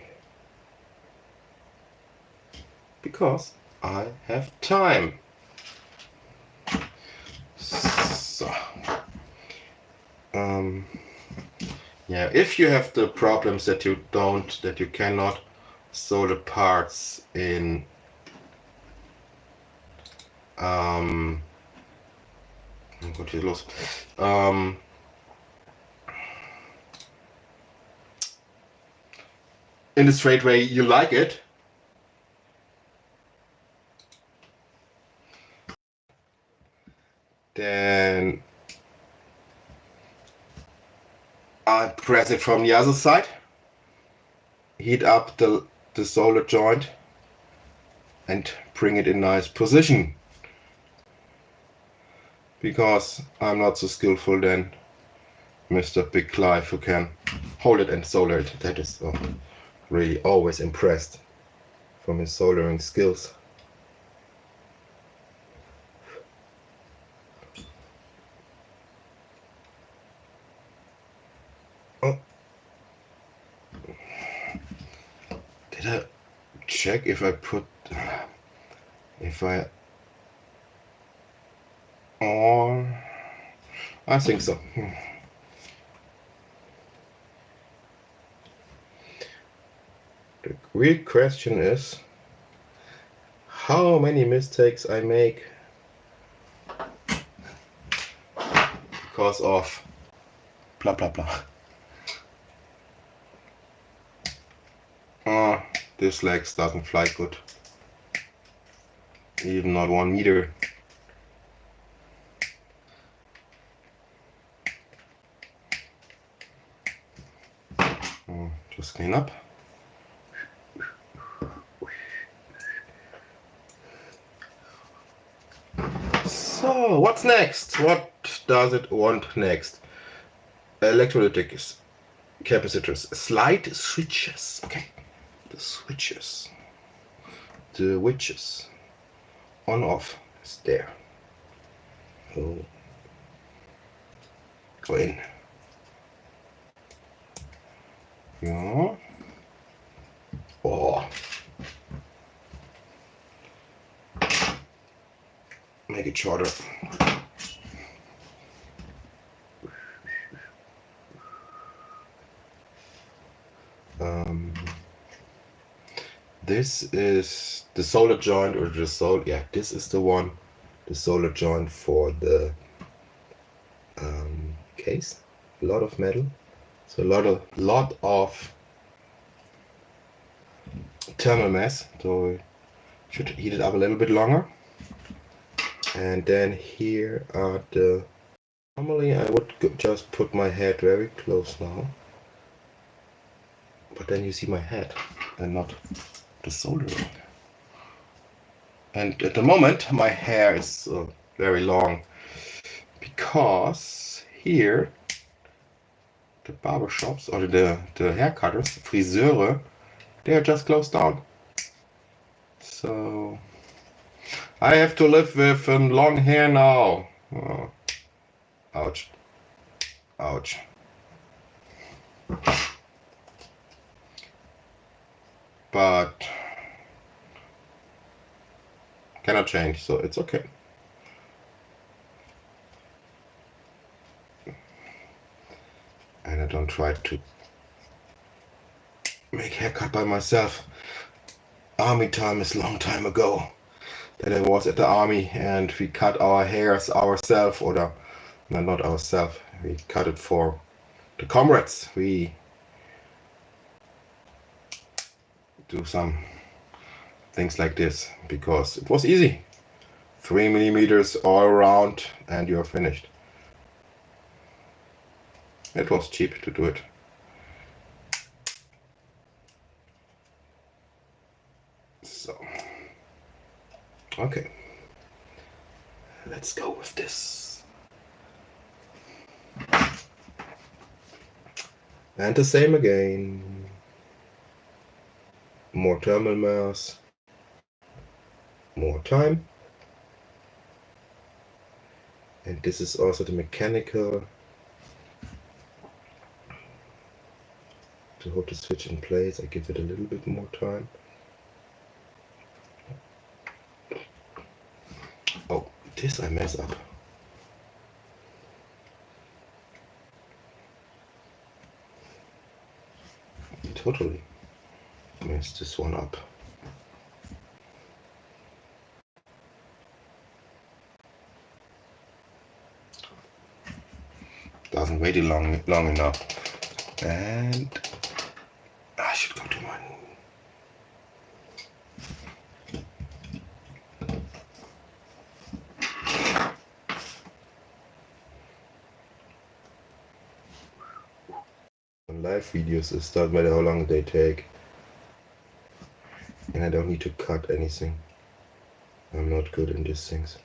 because I have time. So yeah, if you have the problems that you cannot solder parts in Gut, hier los. In the straight way you like it, then I press it from the other side, heat up the solder joint and bring it in nice position. Because I'm not so skillful than Mr. Big Clive, who can hold it and solder it. That is really always impressed from his soldering skills. Oh. Did I check if I put... Oh, I think so. real question is how many mistakes I make because of blah blah blah. This legs doesn't fly good. Even not 1 meter. Just clean up. So what's next? What does it want next? Electrolytic capacitors, slide switches. Okay, the switches, the witches, on off is there. Oh. Go in. Yeah. Oh. Make it shorter. This is the solder joint, or the solder. Yeah, this is the one, the solder joint for the case. A lot of metal, so a lot of thermal mass. So we should heat it up a little bit longer. And then here are the. Normally I would just put my head very close now, but then you see my head and not the soldering. And at the moment my hair is very long because here the barber shops or the haircutters, the Friseure, they are just closed down. So I have to live with long hair now. Oh. Ouch. Ouch. But cannot change, so it's okay. And I don't try to make haircut by myself. Army time is long time ago that I was at the army and we cut our hairs ourselves, or no, not ourselves, we cut it for the comrades. We do some things like this because it was easy. 3 millimeters all around and you're finished. It was cheap to do it. So, okay, let's go with this. And the same again. More thermal mass, more time. And this is also the mechanical to hold the switch in place. I give it a little bit more time. Oh, this I mess up. Totally mess this one up. Doesn't wait long enough. And I should go to mine. Live videos, it doesn't matter how long they take. And I don't need to cut anything. I'm not good in these things.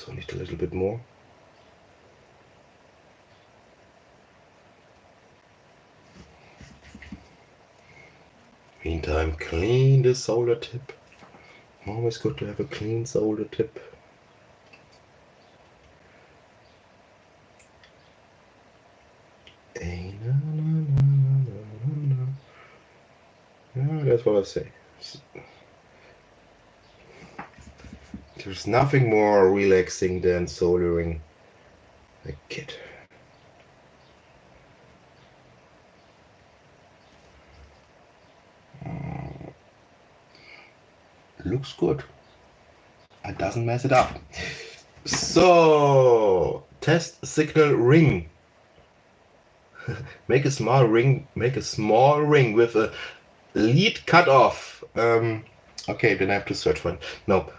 also need a little bit more. Meantime, clean the solder tip. Always good to have a clean solder tip. Yeah, that's what I say. There's nothing more relaxing than soldering a kit. Looks good. It doesn't mess it up. So, test signal ring. Make a small ring. Make a small ring with a lead cutoff. Okay, then I have to search for it. No.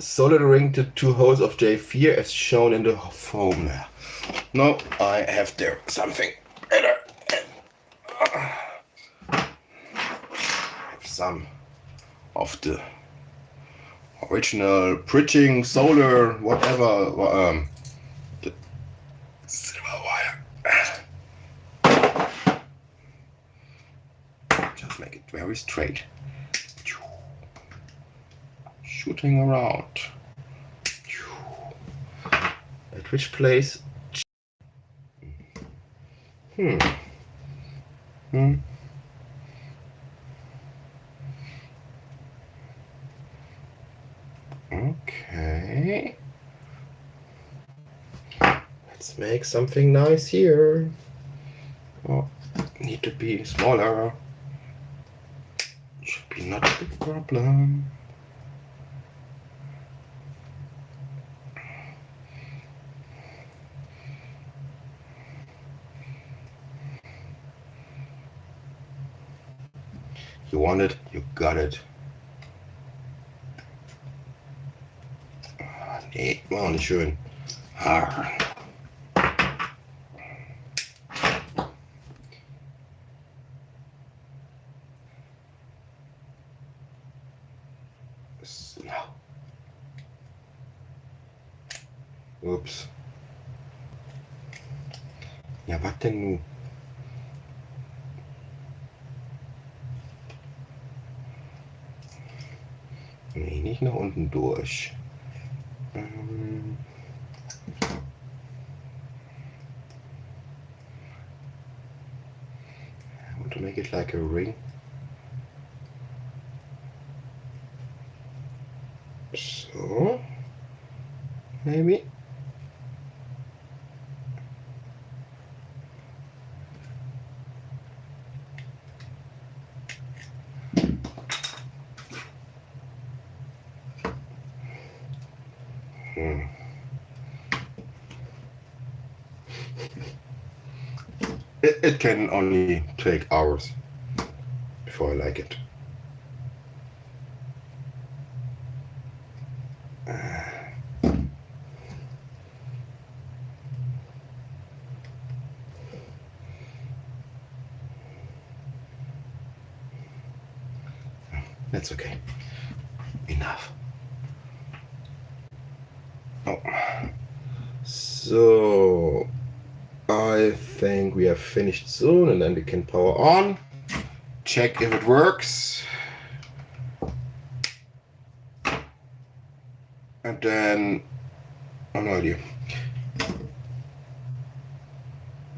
Solder the ring to 2 holes of J4 as shown in the foam there. No, I have there something better. I have some of the original bridging solder, whatever, the silver wire. Just make it very straight. Shooting around. At which place? Okay. Let's make something nice here. Oh, need to be smaller. Should be not a big problem. You want it, you got it. Nee, war auch nicht schön. No. Ups. Ja, was denn nun? Nee, nicht nach unten durch. I want to make it like a ring. So, maybe. It can only take hours before I like it. That's okay. Enough. Oh. So I think we have finished soon, and then we can power on. Check if it works. And then, oh, no idea.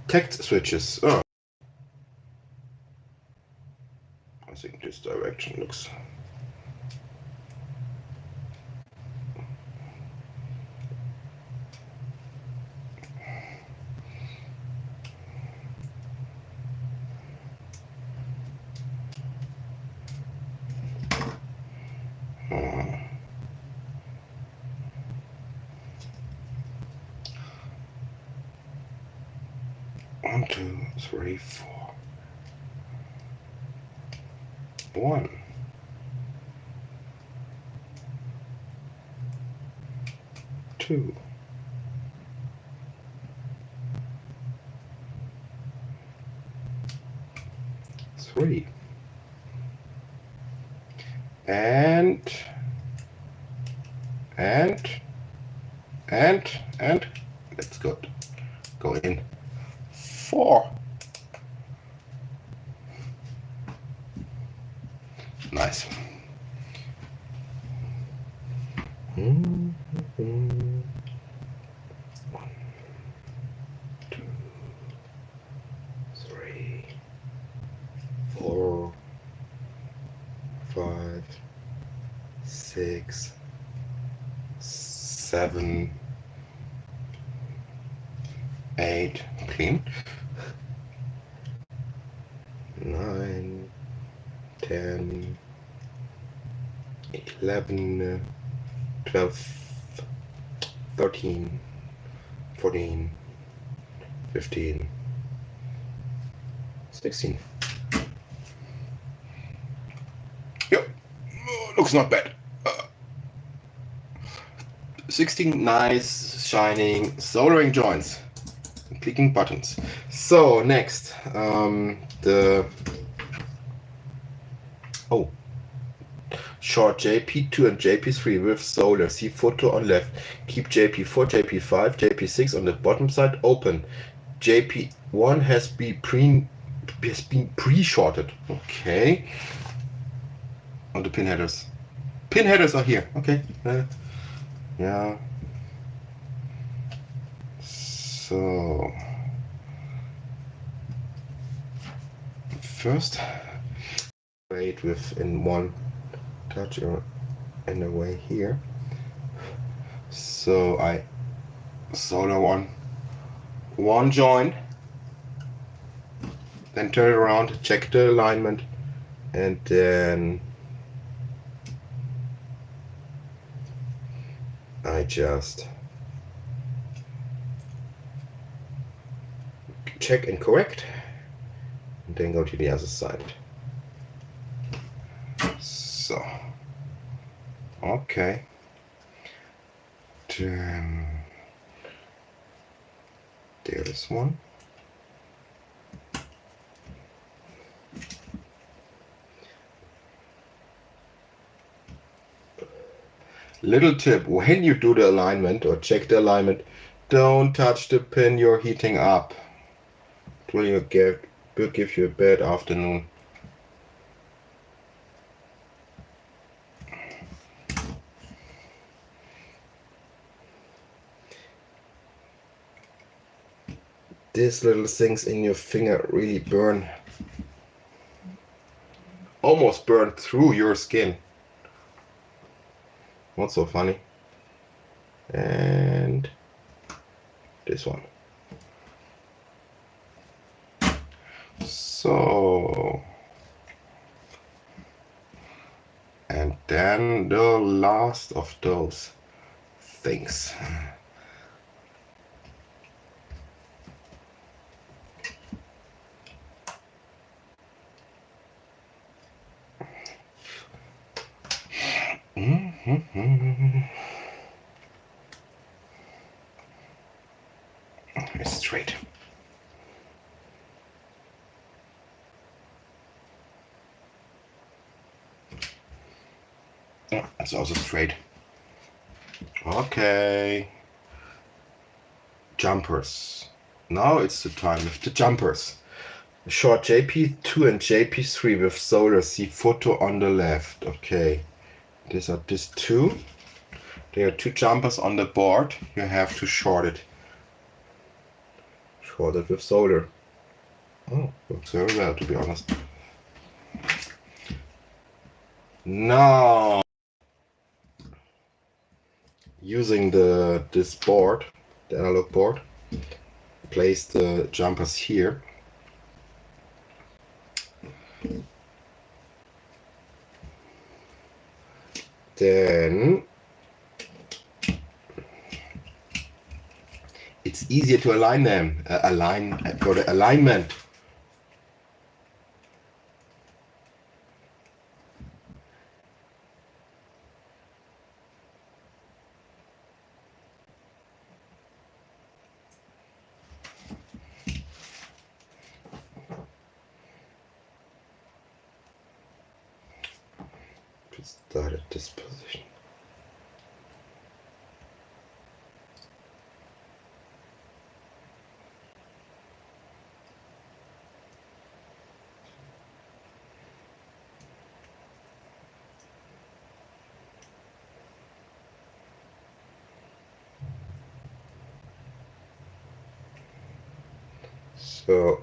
Text switches. Oh. I think this direction looks. One, two, three, four. 1, 2, 3, and and let's go in 4. Nice. 1, 2, 3, 4, 5, 6, 7, 8, clean, 9, 10, 11, 12, 13, 14, 15, 16. Yep, looks not bad. 16 nice shining soldering joints, clicking buttons. So next, the short JP2 and JP3 with solder. See photo on left. Keep JP4, JP5, JP6 on the bottom side open. JP1 has been pre-shorted. Okay. On the pin headers. Pin headers are here. Okay. Yeah. So first, wait within one touch in a way here. So I solder one joint, then turn it around, check the alignment, and then I just check and correct, and then go to the other side. So, okay. Then there is one. Little tip, when you do the alignment or check the alignment, don't touch the pin you're heating up. It will give you a bad afternoon. These little things in your finger really burn. Almost burn through your skin. Not so funny. And this one. So, and then the last of those things. Straight. Yeah, it's also straight. Okay. Jumpers. Now it's the time with the jumpers. Short JP2 and JP3 with solder. See photo on the left. Okay. These are these two. There are two jumpers on the board. You have to short it. Short it with solder. Oh, works very well, to be honest. Now, using this board, the analog board, place the jumpers here. Then it's easier to align them. For the alignment. Start at this position. So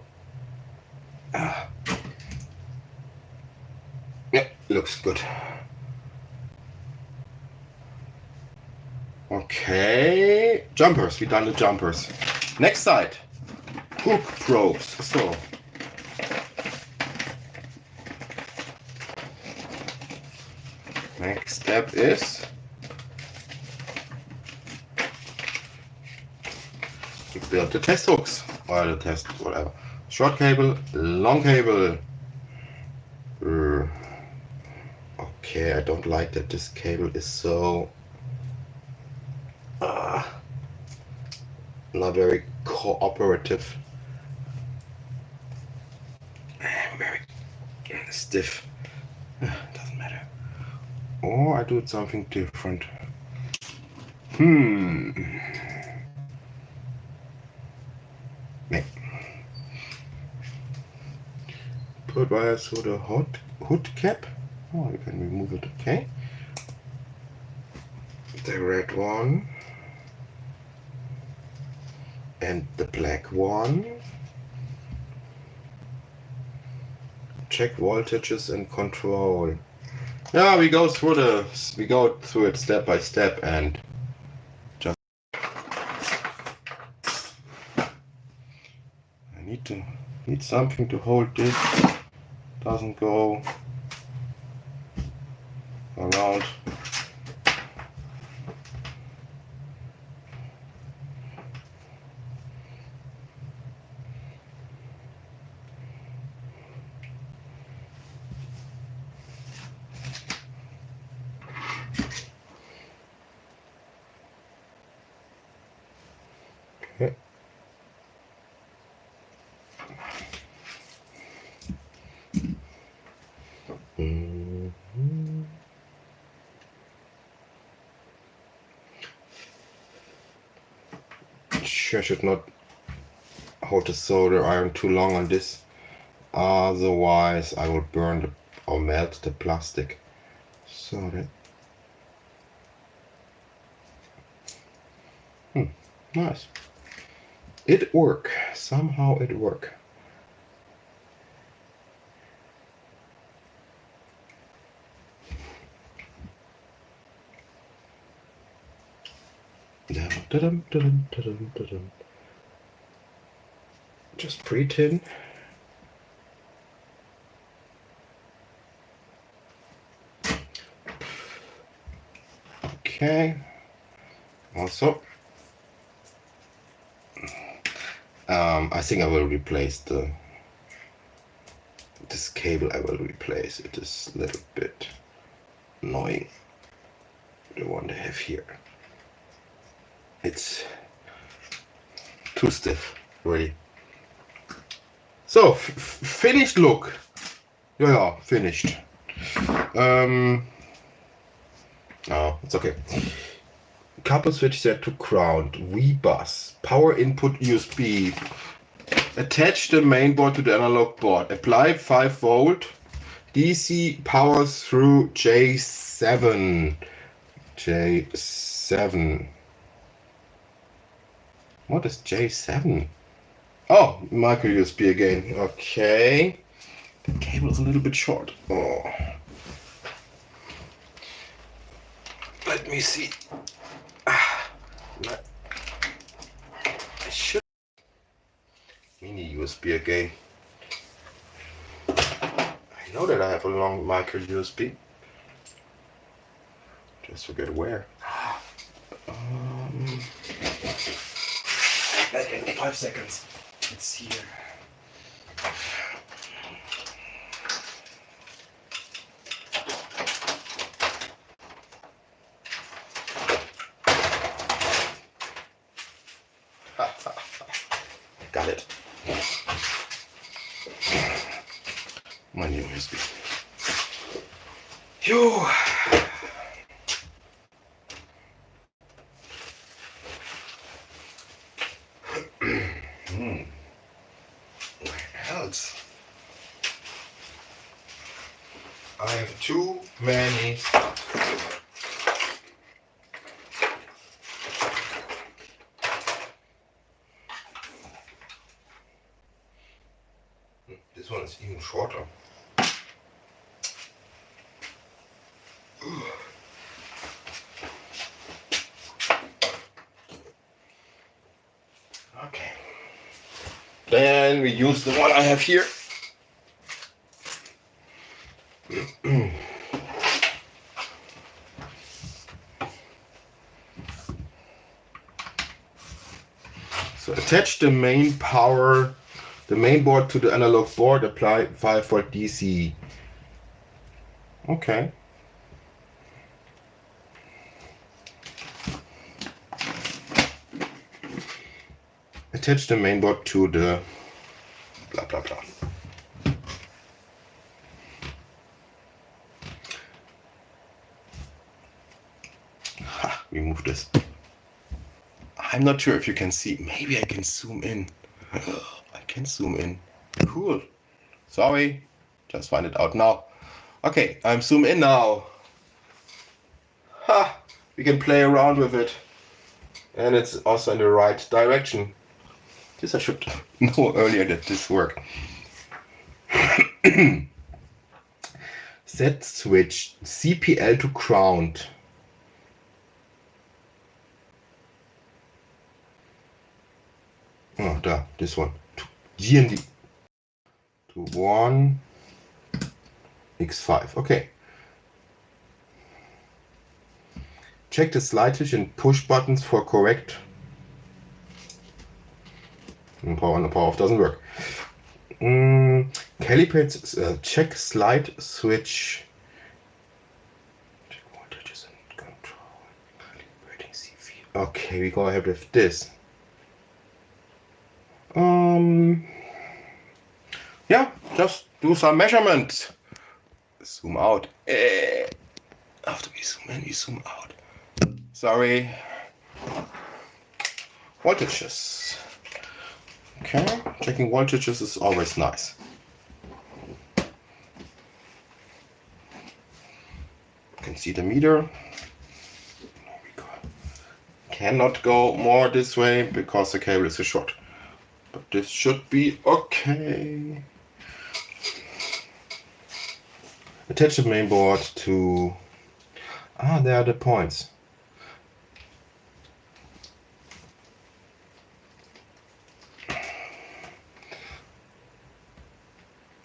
yeah, looks good. Okay, jumpers. We done the jumpers. Next side, hook probes. So next step is to build the test hooks or the test whatever. Short cable, long cable. Okay, I don't like that this cable is so not very cooperative. Very stiff. Doesn't matter. Or I do something different. Put wires through the hood cap. Oh, you can remove it. Okay. The red one and the black one. Check voltages and control. Yeah, we go through it step by step and just I need something to hold this. Doesn't go around. Okay. I should not hold the solder iron too long on this, otherwise I will burn or melt the plastic. So that nice. It work. Somehow it work. Just pre-tin. Okay. Also, I think I will replace this cable. I will replace. It is a little bit annoying. The one they have here. It's too stiff, really. So finished look. Yeah, finished. No, it's okay. Couple switch set to ground. V-bus. Power input USB. Attach the main board to the analog board. Apply 5 volt. DC power through J7. J7. What is J7? Oh, micro USB again. Okay. The cable is a little bit short. Oh. Let me see. I should. Mini USB again. I know that I have a long micro USB. Just forget where. Back in 5 seconds. It's here. Got it. My new USB. Yo. Where else? I have too many stuff. Okay. Then we use the one I have here. So attach the main board to the analog board, apply 5 volt DC. Okay. Attach the main board to the blah blah blah. Ha, remove this. I'm not sure if you can see. Maybe I can zoom in. I can zoom in. Cool. Sorry. Just find it out now. Okay, I'm zoom in now. Ha! We can play around with it. And it's also in the right direction. This I should know earlier that this worked. Set switch CPL to ground. Oh, da, this one. GND. To 1 X5. Okay. Check the slide switch and push buttons for correct. And power on, the power off doesn't work. Calibrate, check slide switch. Check voltages and control. Calibrating CV. Okay, we go ahead with this. Yeah, just do some measurements. Zoom out. After we zoom in, we zoom out. Sorry. Voltages. Okay, checking voltages is always nice. You can see the meter. There we go. Cannot go more this way because the cable is too short. But this should be okay. Attach the main board to... Ah, there are the points.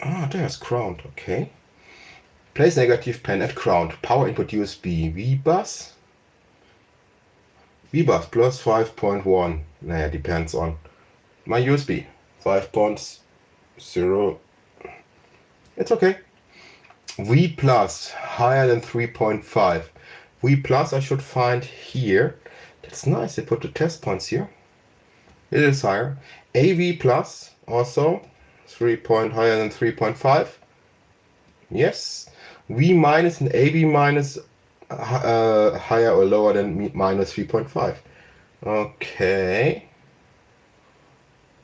Ah, there's ground, okay. Place negative pen at ground. Power input USB. V-bus. V-bus plus 5.1. Nah, depends on my USB. 5.0. It's okay. V plus higher than 3.5. V plus I should find here. That's nice. They put the test points here. It is higher. AV plus also 3 point higher than 3.5. Yes. V minus and AB minus higher or lower than minus 3.5. Okay.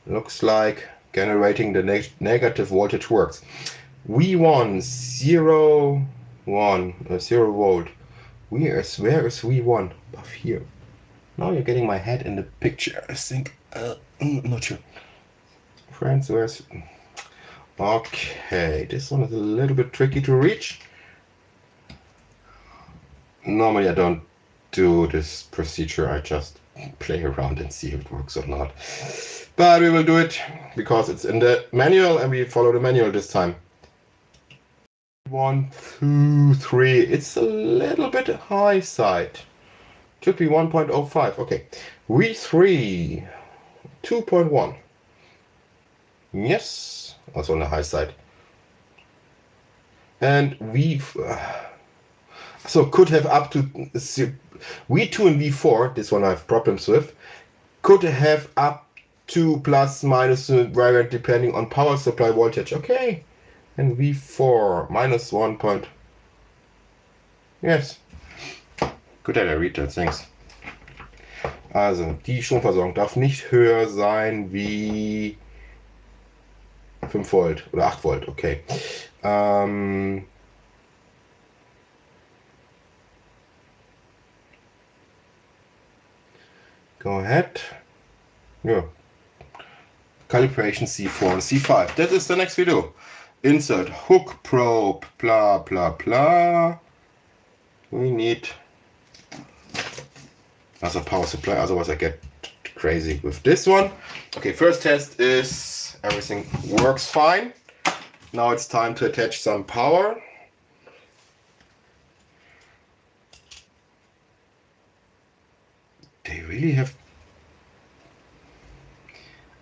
Looks like generating the negative voltage works. V1 0 volt. Where is V1? Above here. Now you're getting my head in the picture. I think. Not sure. Friends, where's? Okay, this one is a little bit tricky to reach. Normally I don't do this procedure. I just play around and see if it works or not. But we will do it because it's in the manual and we follow the manual this time. 1, 2, 3. It's a little bit high side. Should be 1.05. Okay. V3 2.1. Yes. Also on the high side. And so could have up to V2 and V4. This one I have problems with. Could have up to plus minus variant depending on power supply voltage. Okay. And V4 minus 1 point. Yes. Good that I read that, thanks. Also, die Stromversorgung darf nicht höher sein wie 5 Volt oder 8 Volt, okay. Go ahead. Yeah. Calibration C4 and C5. That is the next video. Insert hook probe, blah blah blah. we need another power supply, otherwise I get crazy with this one. Okay, first test is everything works fine. Now it's time to attach some power. They really have...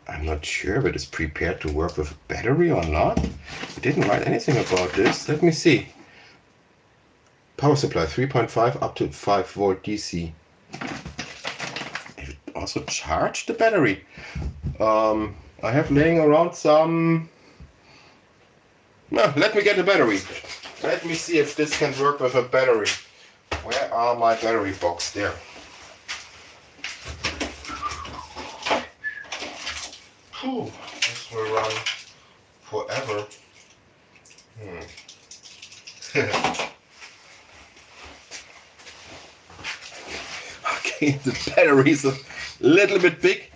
I'm not sure if it is prepared to work with a battery or not. It didn't write anything about this. Let me see. Power supply 3.5 up to 5 volt DC. If it also charged the battery. I have laying around some... No, let me get a battery. Let me see if this can work with a battery. Where are my battery box? There. Whew, this will run forever. Okay, the battery is a little bit big.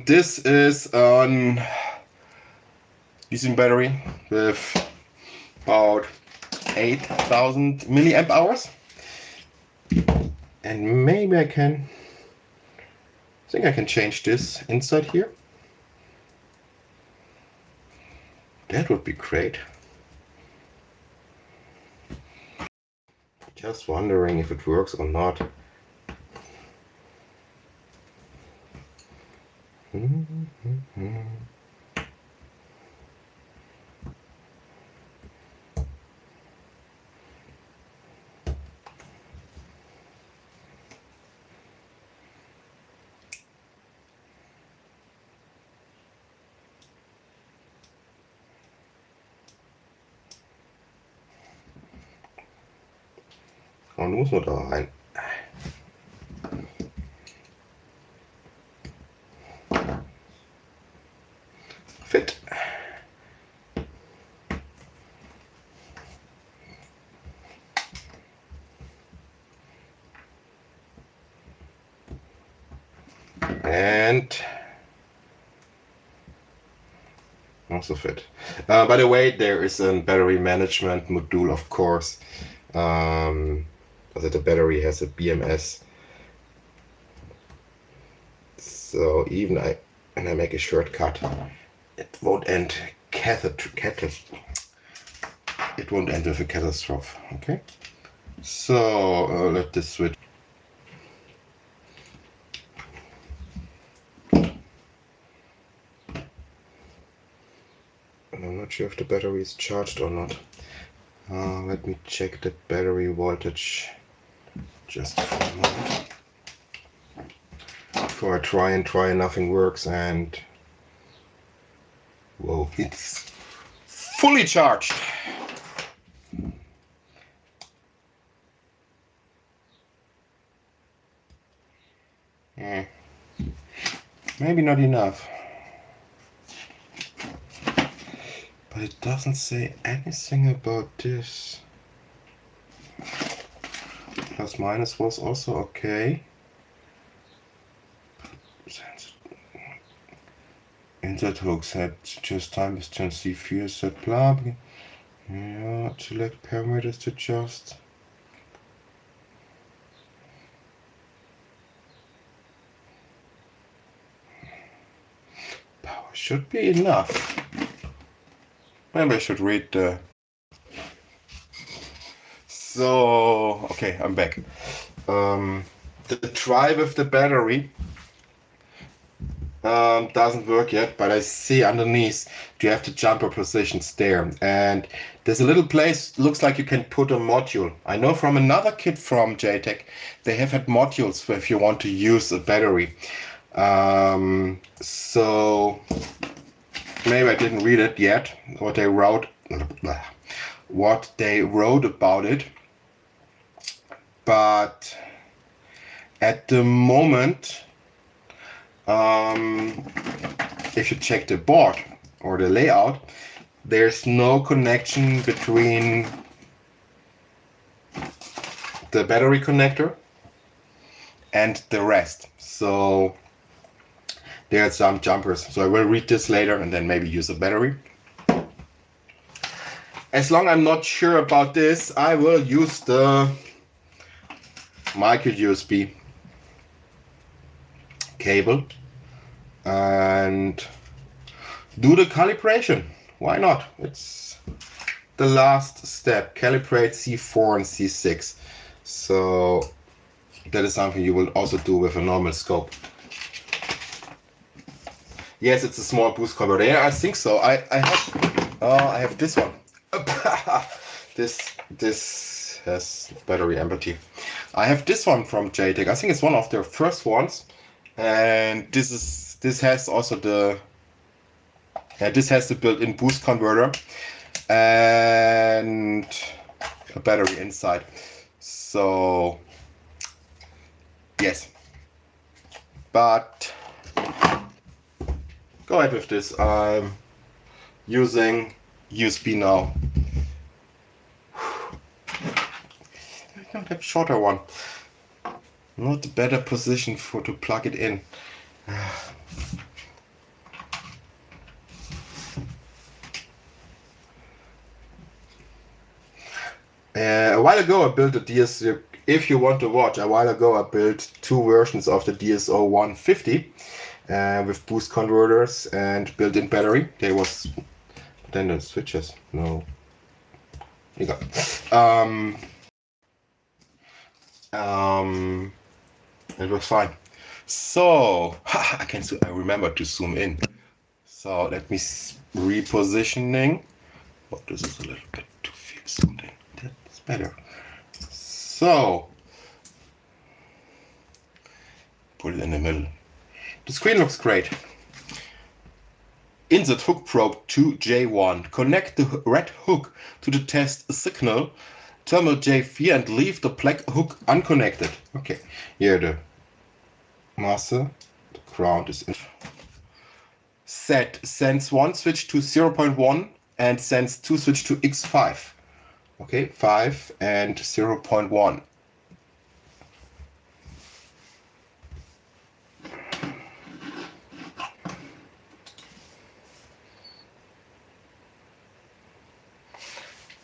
This is an lithium battery with about 8,000 milliamp hours. And maybe I think I can change this inside here. That would be great. Just wondering if it works or not. Und muss man da rein. Fit. And also fit. By the way, there is a battery management module, of course. That the battery has a BMS, so even when I make a shortcut, it won't end it won't end with a catastrophe. Okay, so let this switch. And I'm not sure if the battery is charged or not. Let me check the battery voltage just for a moment. Before I try and nothing works, and whoa, it's fully charged. Maybe not enough. But it doesn't say anything about this. Plus minus was also okay. Insert hook set just time is 10 C4 set blah. Yeah, select parameters to adjust. Power should be enough. Maybe I should read the... So, okay, I'm back. The drive of the battery doesn't work yet, but I see underneath you have the jumper positions there, and there's a little place, looks like you can put a module. I know from another kit from JYE-Tech, they have had modules if you want to use a battery. So maybe I didn't read it yet, what they wrote about it, but at the moment, if you check the board or the layout, there's no connection between the battery connector and the rest. So there are some jumpers. So I will read this later and then maybe use a battery. as long as I'm not sure about this, I will use the micro USB cable and do the calibration. Why not? It's the last step. Calibrate C4 and C6. So that is something you will also do with a normal scope. Yes, it's a small boost converter. Yeah, I think so. I have this one. This has battery empty. I have this one from JYE-Tech. I think it's one of their first ones, and this has also the this has the built-in boost converter and a battery inside. So yes, but go ahead with this. I'm using USB now. I don't have a shorter one. Not a better position to plug it in. A while ago I built a DSO. If you want to watch, a while ago I built two versions of the DSO150 with boost converters and built-in battery. They was then the switches. No, you got. It works fine. So I remember to zoom in. So let me repositioning. Oh, this is a little bit too zoomed in. That's better. So put it in the middle. The screen looks great. Insert hook probe to J1. Connect the red hook to the test signal. Terminal J4 and leave the black hook unconnected. Okay, here the master, the ground is in. Set sends 1 switch to 0.1 and sends 2 switch to X5. Okay, 5 and 0.1.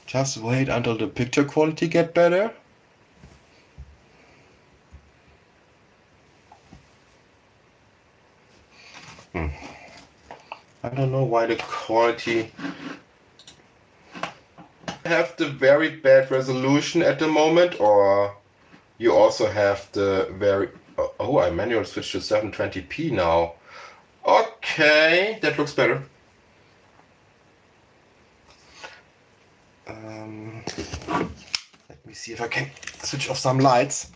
Just wait until the picture quality get better. I don't know why the quality. I have the very bad resolution at the moment, or you also have the very. Oh, I manually switched to 720p now. Okay, that looks better. Let me see if I can switch off some lights.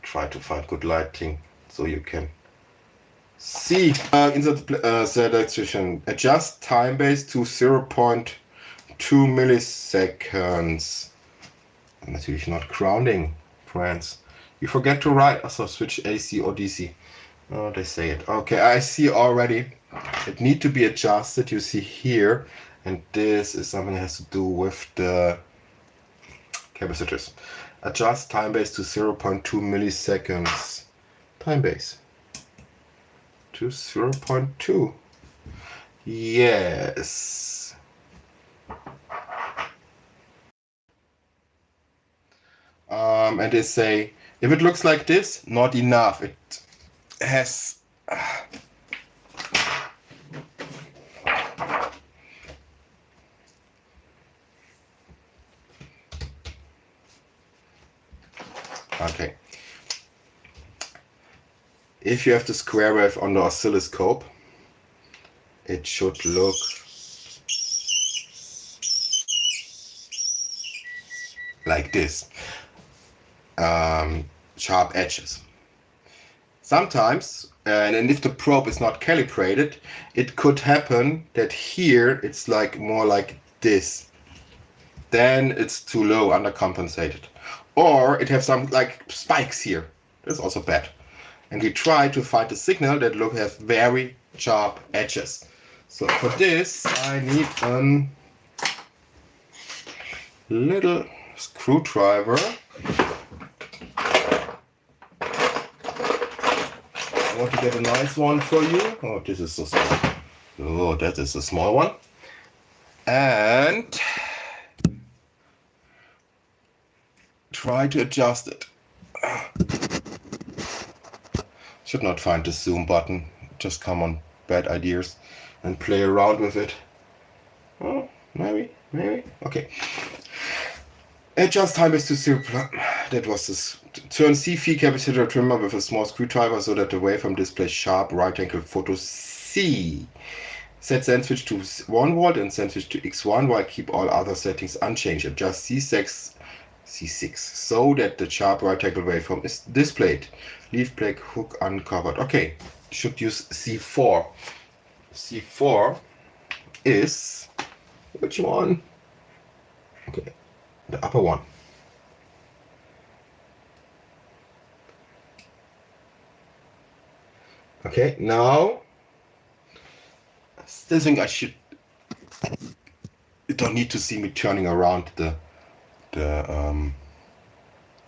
Try to find good lighting so you can see. Insert selection. Adjust time base to 0.2 milliseconds. Natürlich not grounding, friends. You forget to write. Also switch AC or DC. Oh, they say it. Okay, I see already. It need to be adjusted. You see here, and this is something that has to do with the capacitors. Adjust time base to 0.2 milliseconds. Time base to 0.2. Yes. And they say if it looks like this, not enough. It has okay. If you have the square wave on the oscilloscope, it should look like this. Sharp edges. Sometimes, and if the probe is not calibrated, it could happen that here it's like more like this. Then it's too low, undercompensated. Or it has some like spikes here. That's also bad. And we try to find a signal that have very sharp edges. So for this I need a little screwdriver. I want to get a nice one for you. Oh, this is so small. Oh, that is a small one. And try to adjust it. Should not find the zoom button. Just come on bad ideas and play around with it. Oh, maybe. Okay. Adjust time is to 0. That was this. Turn C-Phi capacitor trimmer with a small screwdriver so that the waveform displays sharp right angle photo C. Set send switch to 1 volt and send switch to X1 while keep all other settings unchanged. Adjust C6 so that the sharp right angle waveform is displayed. Leave black hook uncovered. Okay, should use C4. C4 is which one? Okay, the upper one. Okay, now I still think I should. You don't need to see me turning around the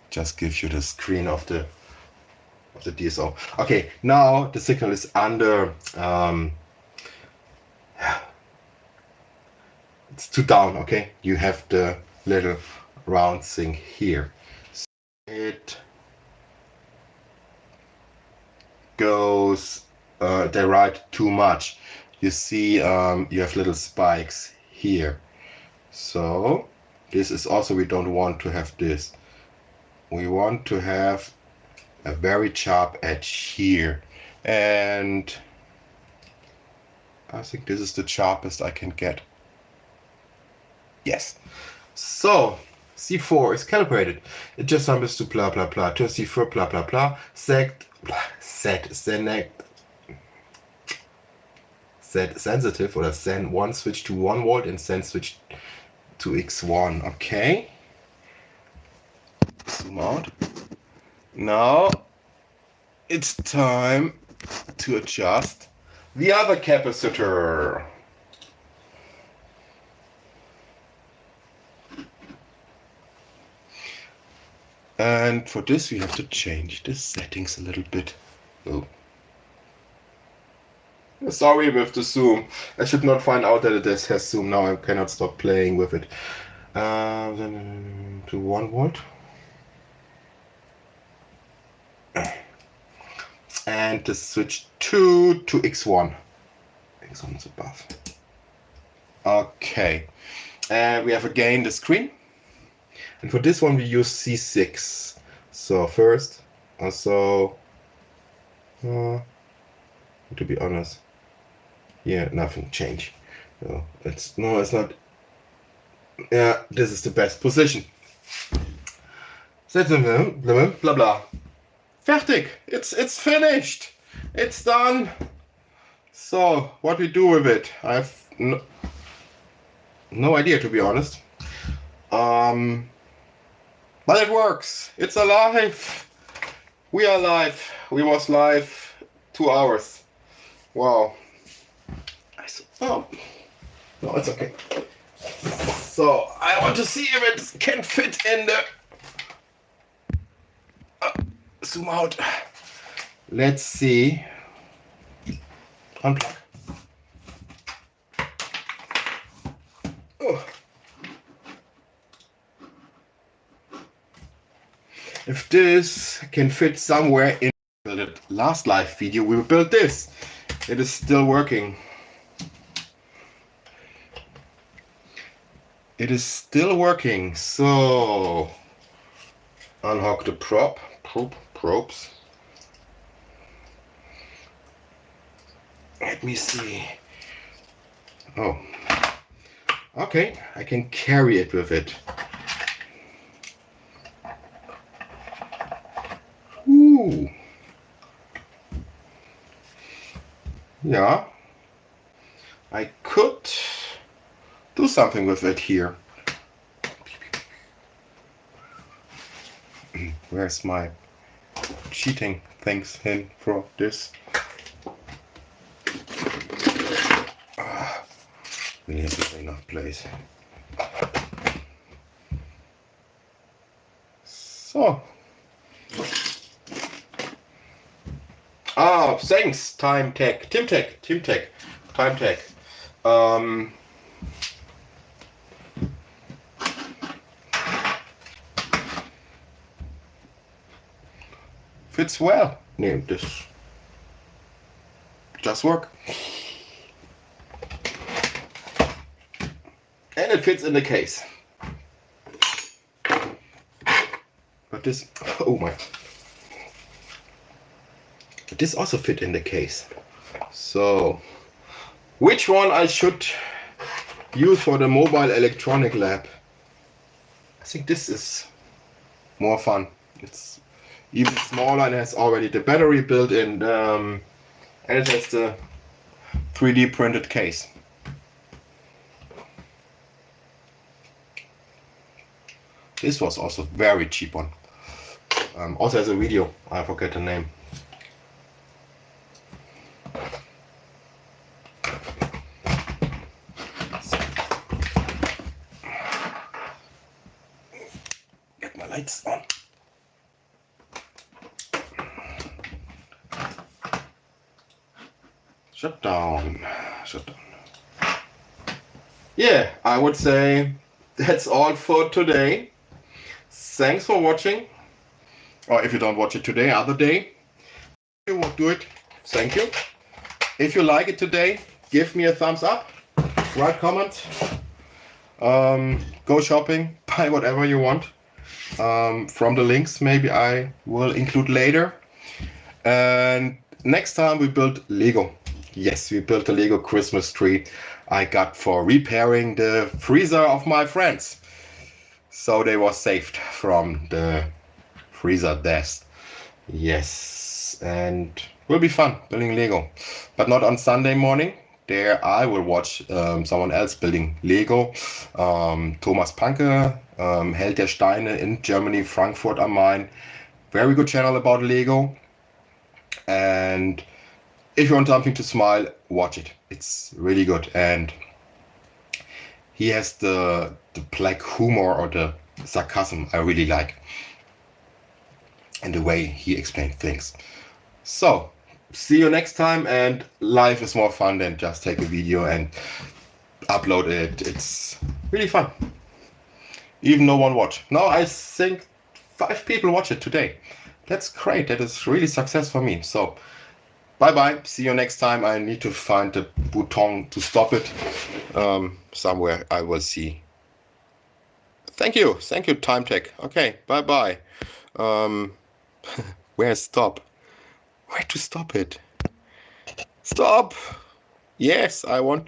just give you the screen of the DSO. Okay, now the signal is under it's too down. Okay, you have the little round thing here. So it goes they write too much. You see you have little spikes here. So this is also, we don't want to have this. We want to have a very sharp edge here, and I think this is the sharpest I can get. Yes. So C4 is calibrated. It just numbers to blah blah blah to C4 blah blah blah set sensitive or send one switch to 1 volt and send switch to X1. Okay. Zoom out. Now it's time to adjust the other capacitor. And for this we have to change the settings a little bit. Oh. Sorry with the zoom. I should not find out that it has zoom. Now I cannot stop playing with it. Then to 1 volt. And the switch 2 to X1. X1 is above. Okay. And we have again the screen. And for this one we use C6. So first, also, to be honest, yeah, nothing changed. No, it's not. Yeah, this is the best position. Blah blah. Fertig. It's finished. It's done. So what we do with it, I have no idea, to be honest. But it works. It's alive. We are live. We was live 2 hours. Wow. Oh, no, it's okay. So I want to see if it can fit in the. Zoom out. Let's see. Unplug. Oh. If this can fit somewhere in the last live video, we will build this. It is still working. It is still working. So unhook the probes. Let me see. Oh, okay. I can carry it with it. Ooh. Yeah. I could do something with it here. Where's my cheating things in for this? Really have to enough place. So. Thanks, TimeTech, TimeTech. Fits well. Name this. Just work. And it fits in the case. But this, oh my. This also fit in the case. So, which one I should use for the mobile electronic lab? I think this is more fun. It's even smaller and has already the battery built in, and it has the 3D printed case. This was also very cheap one. Also has a video, I forget the name. Get my lights on. Shut down. Yeah, I would say that's all for today. Thanks for watching. Or if you don't watch it today, other day, you won't do it. Thank you. If you like it today, give me a thumbs up, write comment, go shopping, buy whatever you want. From the links maybe I will include later. And next time we build Lego. Yes, we built a Lego Christmas tree I got for repairing the freezer of my friends. So they were saved from the freezer death. Yes, and will be fun building Lego. But not on Sunday morning. There I will watch someone else building Lego. Thomas Panke, Held der Steine in Germany, Frankfurt am Main. Very good channel about Lego. And if you want something to smile, watch it. It's really good. And he has the black humor or the sarcasm I really like. And the way he explains things. So, see you next time, and life is more fun than just take a video and upload it. It's really fun. Even no one watched. Now I think 5 people watch it today. That's great. That is really success for me. So, bye bye. See you next time. I need to find the button to stop it. Somewhere I will see. Thank you. Thank you, TimeTech. Okay, bye bye. Where's stop? Where to stop it? Stop! Yes, I want